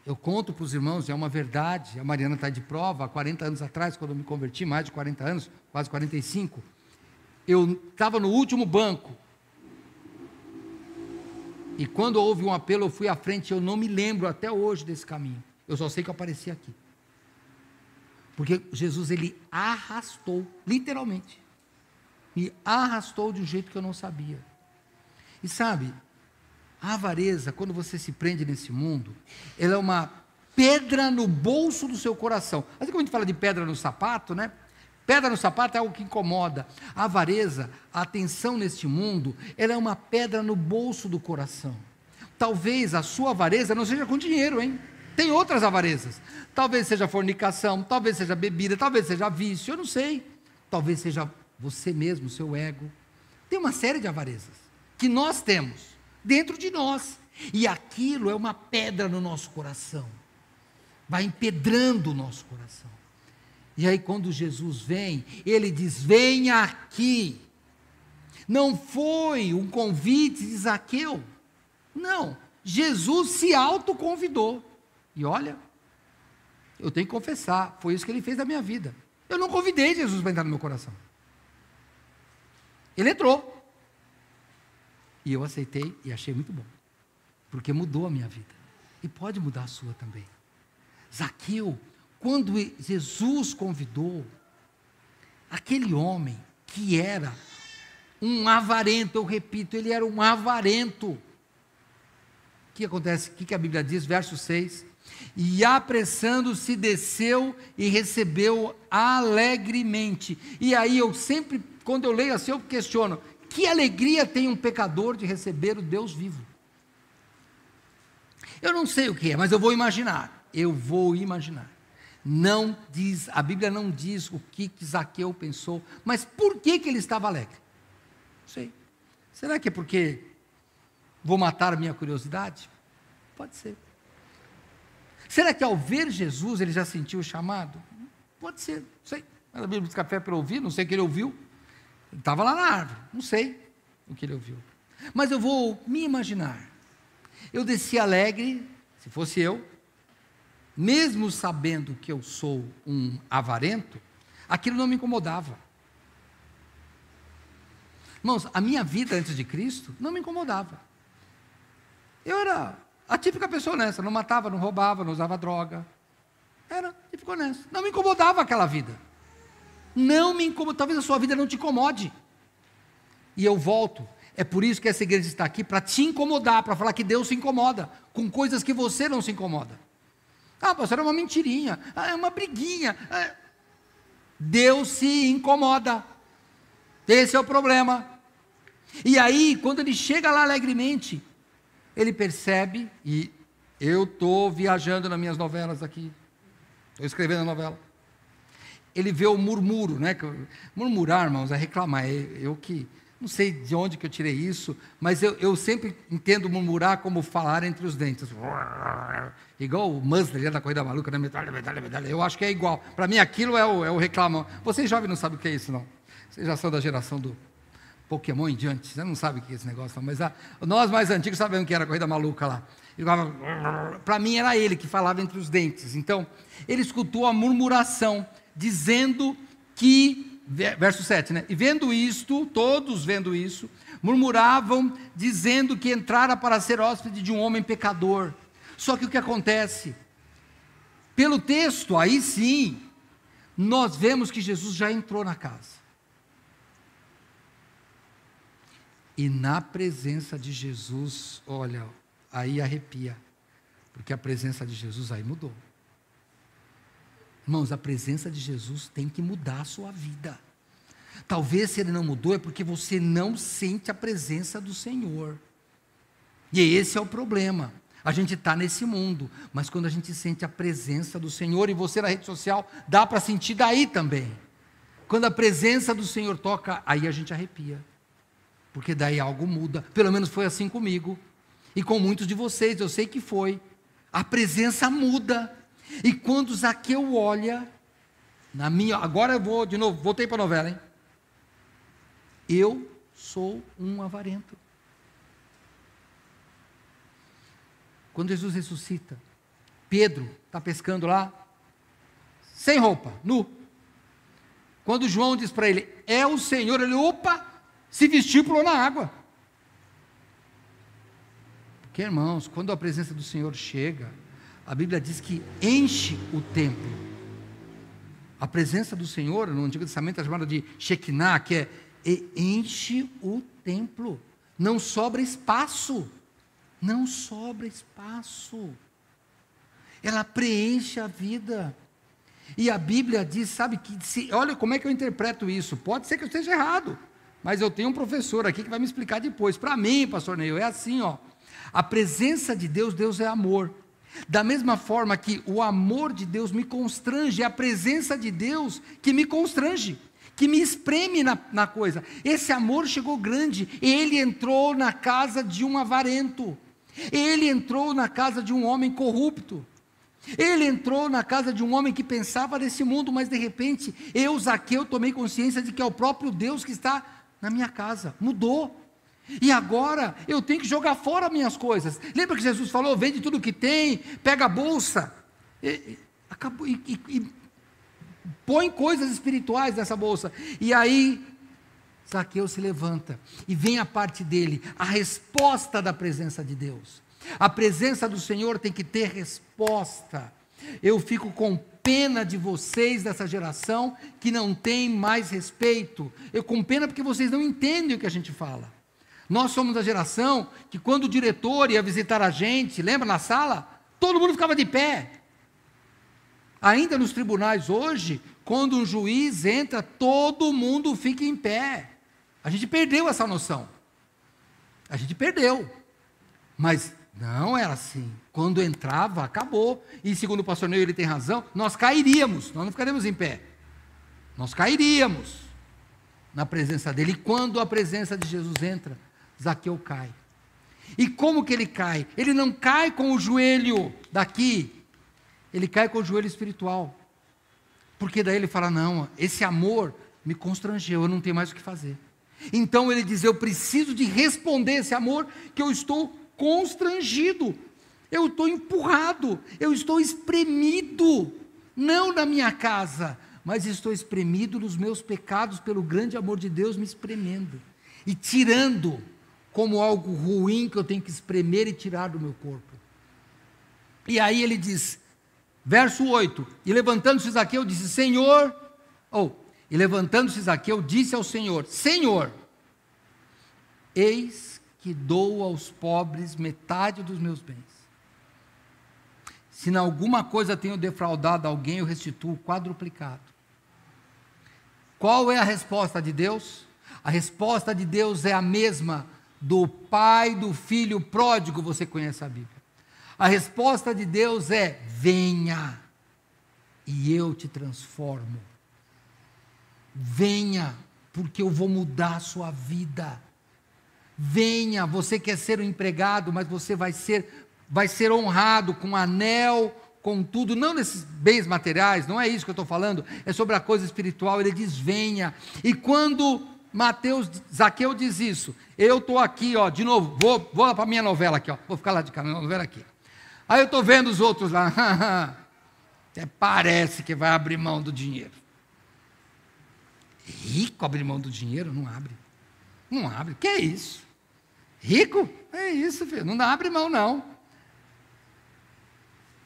Eu conto para os irmãos, é uma verdade, a Mariana está de prova, há 40 anos atrás, quando eu me converti, mais de 40 anos, quase 45, eu estava no último banco. E quando houve um apelo, eu fui à frente, eu não me lembro até hoje desse caminho. Eu só sei que eu apareci aqui. Porque Jesus, Ele arrastou, literalmente. Me arrastou de um jeito que eu não sabia. E sabe, a avareza, quando você se prende nesse mundo, ela é uma pedra no bolso do seu coração. Assim como a gente fala de pedra no sapato, né? Pedra no sapato é algo que incomoda. A avareza, a atenção neste mundo, ela é uma pedra no bolso do coração. Talvez a sua avareza não seja com dinheiro, hein? Tem outras avarezas. Talvez seja fornicação, talvez seja bebida, talvez seja vício, eu não sei. Talvez seja você mesmo, seu ego. Tem uma série de avarezas que nós temos dentro de nós. E aquilo é uma pedra no nosso coração. Vai empedrando o nosso coração. E aí quando Jesus vem, Ele diz, venha aqui. Não foi um convite de Zaqueu. Não, Jesus se autoconvidou. E olha, eu tenho que confessar, foi isso que Ele fez na minha vida. Eu não convidei Jesus para entrar no meu coração. Ele entrou. E eu aceitei e achei muito bom. Porque mudou a minha vida. E pode mudar a sua também. Zaqueu, quando Jesus convidou, aquele homem que era um avarento, eu repito, ele era um avarento. O que acontece? O que a Bíblia diz? Verso 6. E apressando-se, desceu e recebeu alegremente. E aí eu sempre, quando eu leio assim, eu questiono, que alegria tem um pecador de receber o Deus vivo? Eu não sei o que é, mas eu vou imaginar. Eu vou imaginar. Não diz, a Bíblia não diz o que Zaqueu pensou, mas por que ele estava alegre? Não sei. Será que é porque vou matar a minha curiosidade? Pode ser. Será que ao ver Jesus ele já sentiu o chamado? Pode ser, não sei. A Bíblia diz café para ouvir, não sei o que ele ouviu. Ele estava lá na árvore, não sei o que ele ouviu. Mas eu vou me imaginar. Eu desci alegre, se fosse eu, mesmo sabendo que eu sou um avarento, aquilo não me incomodava. Irmãos, a minha vida antes de Cristo não me incomodava. Eu era a típica pessoa honesta, não matava, não roubava, não usava droga. Era típico honesto. Não me incomodava aquela vida. Não me incomoda, talvez a sua vida não te incomode. E eu volto. É por isso que essa igreja está aqui, para te incomodar, para falar que Deus se incomoda com coisas que você não se incomoda. Ah, pastor, é uma mentirinha, é uma briguinha. Deus se incomoda. Esse é o problema. E aí, quando ele chega lá alegremente, ele percebe, e eu estou viajando nas minhas novelas aqui, estou escrevendo a novela. Ele vê o murmúrio, né? Murmurar, irmãos, é reclamar. Eu que não sei de onde que eu tirei isso, mas eu sempre entendo murmurar como falar entre os dentes. Igual o Musler da Corrida Maluca, né? Eu acho que é igual. Para mim aquilo é o reclamão. Vocês jovens não sabem o que é isso, não. Vocês já são da geração do Pokémon em diante, você não sabe o que é esse negócio, não. Mas nós mais antigos sabemos que era a Corrida Maluca lá. Para mim era ele que falava entre os dentes. Então, ele escutou a murmuração, dizendo que, verso 7, né? E vendo isto, todos vendo isso, murmuravam, dizendo que entrara para ser hóspede de um homem pecador. Só que o que acontece? Pelo texto, aí sim, nós vemos que Jesus já entrou na casa. E na presença de Jesus, olha, aí arrepia, porque a presença de Jesus aí mudou. Irmãos, a presença de Jesus tem que mudar a sua vida. Talvez se ele não mudou é porque você não sente a presença do Senhor. E esse é o problema. A gente está nesse mundo, mas quando a gente sente a presença do Senhor, e você na rede social, dá para sentir daí também. Quando a presença do Senhor toca, aí a gente arrepia. Porque daí algo muda. Pelo menos foi assim comigo. E com muitos de vocês, eu sei que foi. A presença muda. E quando Zaqueu olha, agora eu vou de novo, voltei para a novela, hein? Eu sou um avarento. Quando Jesus ressuscita, Pedro está pescando lá, sem roupa, nu. Quando João diz para ele, é o Senhor, ele, opa, se vestiu e pulou na água. Porque, irmãos, quando a presença do Senhor chega, a Bíblia diz que enche o templo. A presença do Senhor, no Antigo Testamento, é chamada de Shekinah, que é enche o templo. Não sobra espaço. Não sobra espaço. Ela preenche a vida. E a Bíblia diz, sabe, olha como é que eu interpreto isso. Pode ser que eu esteja errado, mas eu tenho um professor aqui que vai me explicar depois. Para mim, pastor Neil, é assim, ó. A presença de Deus, Deus é amor. Da mesma forma que o amor de Deus me constrange, é a presença de Deus que me constrange, que me espreme na coisa. Esse amor chegou grande, ele entrou na casa de um avarento, ele entrou na casa de um homem corrupto, ele entrou na casa de um homem que pensava nesse mundo, mas de repente, Zaqueu, tomei consciência de que é o próprio Deus que está na minha casa, mudou. E agora eu tenho que jogar fora minhas coisas. Lembra que Jesus falou, vende tudo que tem, pega a bolsa, e põe coisas espirituais nessa bolsa. E aí, Zaqueu se levanta, e vem a parte dele, a resposta da presença de Deus. A presença do Senhor tem que ter resposta. Eu fico com pena de vocês dessa geração, que não tem mais respeito. Eu com pena porque vocês não entendem o que a gente fala. Nós somos a geração que quando o diretor ia visitar a gente, lembra na sala? Todo mundo ficava de pé. Ainda nos tribunais hoje, quando um juiz entra, todo mundo fica em pé. A gente perdeu essa noção. A gente perdeu. Mas não era assim. Quando entrava, acabou. E segundo o pastor Ney, ele tem razão, nós cairíamos, nós não ficaríamos em pé. Nós cairíamos na presença dele. E quando a presença de Jesus entra, Zaqueu cai. E como que ele cai? Ele não cai com o joelho daqui, ele cai com o joelho espiritual. Porque daí ele fala, não, esse amor me constrangeu, eu não tenho mais o que fazer. Então ele diz, eu preciso de responder esse amor, que eu estou constrangido, eu estou empurrado, eu estou espremido, não na minha casa, mas estou espremido nos meus pecados, pelo grande amor de Deus me espremendo, e tirando, como algo ruim que eu tenho que espremer e tirar do meu corpo. E aí ele diz, verso 8, e levantando-se Zaqueu disse, Senhor, e levantando-se Zaqueu disse ao Senhor, Senhor, eis que dou aos pobres metade dos meus bens. Se em alguma coisa tenho defraudado alguém, eu restituo quadruplicado. Qual é a resposta de Deus? A resposta de Deus é a mesma do pai do filho pródigo, você conhece a Bíblia. A resposta de Deus é, venha, e eu te transformo. Venha, porque eu vou mudar a sua vida. Venha, você quer ser um empregado, mas você vai ser honrado com anel, com tudo, não nesses bens materiais, não é isso que eu estou falando, é sobre a coisa espiritual. Ele diz, venha, e quando Zaqueu diz isso, eu estou aqui, ó, de novo, vou lá para a minha novela aqui, ó, vou ficar lá de cá, minha novela aqui, aí eu estou vendo os outros lá, até parece que vai abrir mão do dinheiro. Rico abrir mão do dinheiro? Não abre, que é isso? Rico? É isso, filho, não abre mão não.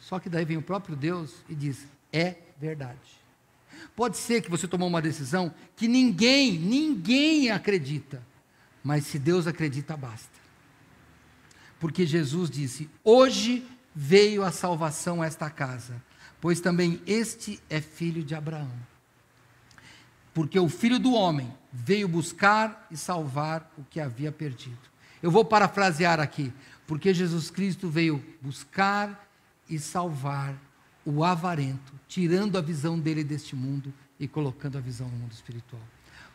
Só que daí vem o próprio Deus e diz, é verdade. Pode ser que você tomou uma decisão que ninguém acredita, mas se Deus acredita, basta. Porque Jesus disse, hoje veio a salvação a esta casa, pois também este é filho de Abraão. Porque o Filho do Homem veio buscar e salvar o que havia perdido. Eu vou parafrasear aqui, porque Jesus Cristo veio buscar e salvar o avarento, tirando a visão dele deste mundo e colocando a visão no mundo espiritual.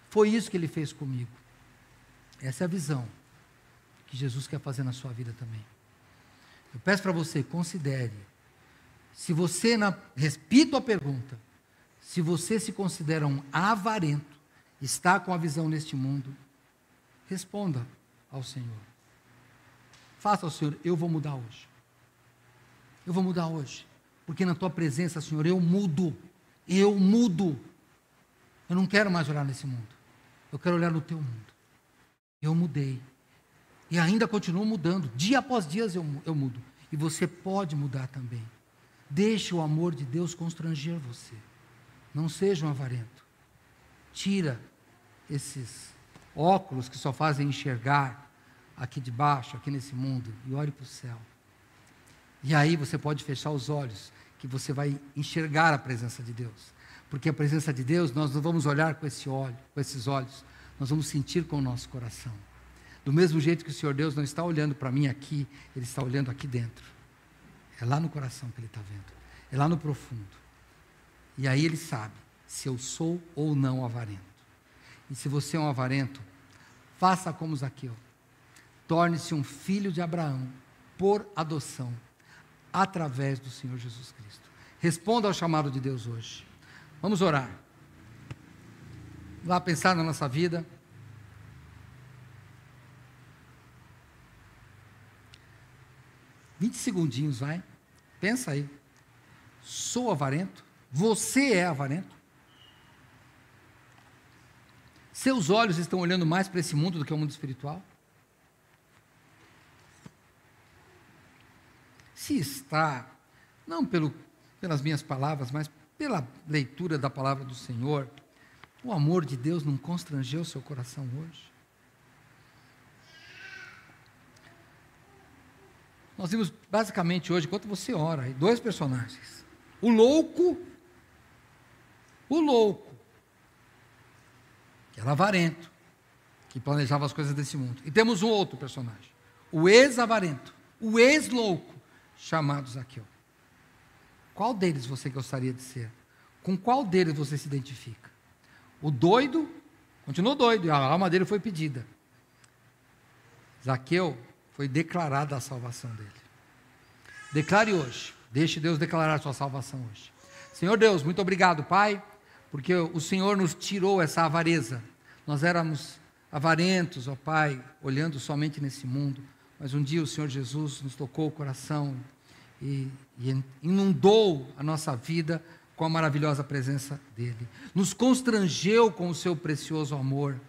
Foi isso que ele fez comigo. Essa é a visão que Jesus quer fazer na sua vida também. Eu peço para você, considere. Se você, repito a pergunta, se você se considera um avarento, está com a visão neste mundo, responda ao Senhor. Faça ao Senhor, eu vou mudar hoje. Eu vou mudar hoje. Porque na tua presença, Senhor, eu mudo. Eu mudo. Eu não quero mais olhar nesse mundo. Eu quero olhar no teu mundo. Eu mudei. E ainda continuo mudando. Dia após dia eu mudo. E você pode mudar também. Deixe o amor de Deus constranger você. Não seja um avarento. Tira esses óculos que só fazem enxergar aqui de baixo, aqui nesse mundo, e olhe para o céu. E aí você pode fechar os olhos, que você vai enxergar a presença de Deus. Porque a presença de Deus, nós não vamos olhar com esses olhos, nós vamos sentir com o nosso coração. Do mesmo jeito que o Senhor Deus não está olhando para mim aqui, Ele está olhando aqui dentro. É lá no coração que Ele está vendo. É lá no profundo. E aí Ele sabe se eu sou ou não avarento. E se você é um avarento, faça como Zaqueu. Torne-se um filho de Abraão, por adoção, através do Senhor Jesus Cristo. Responda ao chamado de Deus hoje. Vamos orar. Vamos lá pensar na nossa vida. Vinte segundinhos, vai. Pensa aí. Sou avarento? Você é avarento? Seus olhos estão olhando mais para esse mundo do que ao mundo espiritual? Se está, não pelas minhas palavras, mas pela leitura da palavra do Senhor, o amor de Deus não constrangeu o seu coração hoje? Nós vimos basicamente hoje, enquanto você ora, dois personagens. O louco, que era avarento, que planejava as coisas desse mundo. E temos um outro personagem, o ex-avarento, o ex-louco, chamado Zaqueu. Qual deles você gostaria de ser? Com qual deles você se identifica? O doido, continuou doido, e a alma dele foi pedida. Zaqueu foi declarada a salvação dele. Declare hoje, deixe Deus declarar a sua salvação hoje. Senhor Deus, muito obrigado, Pai, porque o Senhor nos tirou essa avareza. Nós éramos avarentos, ó Pai, olhando somente nesse mundo, mas um dia o Senhor Jesus nos tocou o coração e inundou a nossa vida com a maravilhosa presença dEle. Nos constrangeu com o seu precioso amor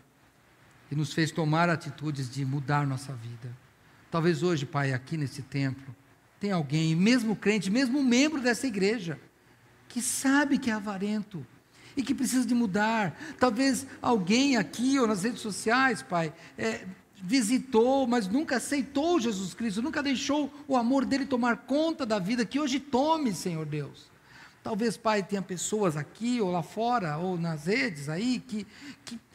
e nos fez tomar atitudes de mudar nossa vida. Talvez hoje, Pai, aqui nesse templo, tem alguém, mesmo crente, mesmo membro dessa igreja, que sabe que é avarento e que precisa de mudar. Talvez alguém aqui ou nas redes sociais, Pai, visitou, mas nunca aceitou Jesus Cristo, nunca deixou o amor dele tomar conta da vida, que hoje tome, Senhor Deus. Talvez, Pai, tenha pessoas aqui ou lá fora, ou nas redes aí, que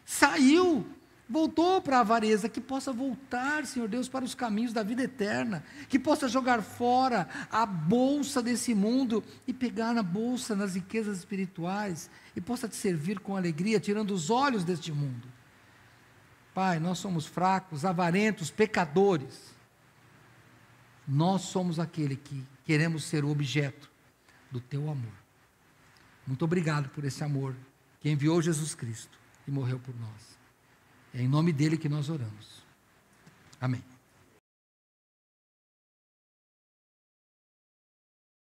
saiu, voltou para a avareza, que possa voltar, Senhor Deus, para os caminhos da vida eterna, que possa jogar fora a bolsa desse mundo e pegar na bolsa, nas riquezas espirituais, e possa te servir com alegria, tirando os olhos deste mundo. Pai, nós somos fracos, avarentos, pecadores. Nós somos aquele que queremos ser o objeto do teu amor. Muito obrigado por esse amor que enviou Jesus Cristo e morreu por nós. É em nome dele que nós oramos. Amém.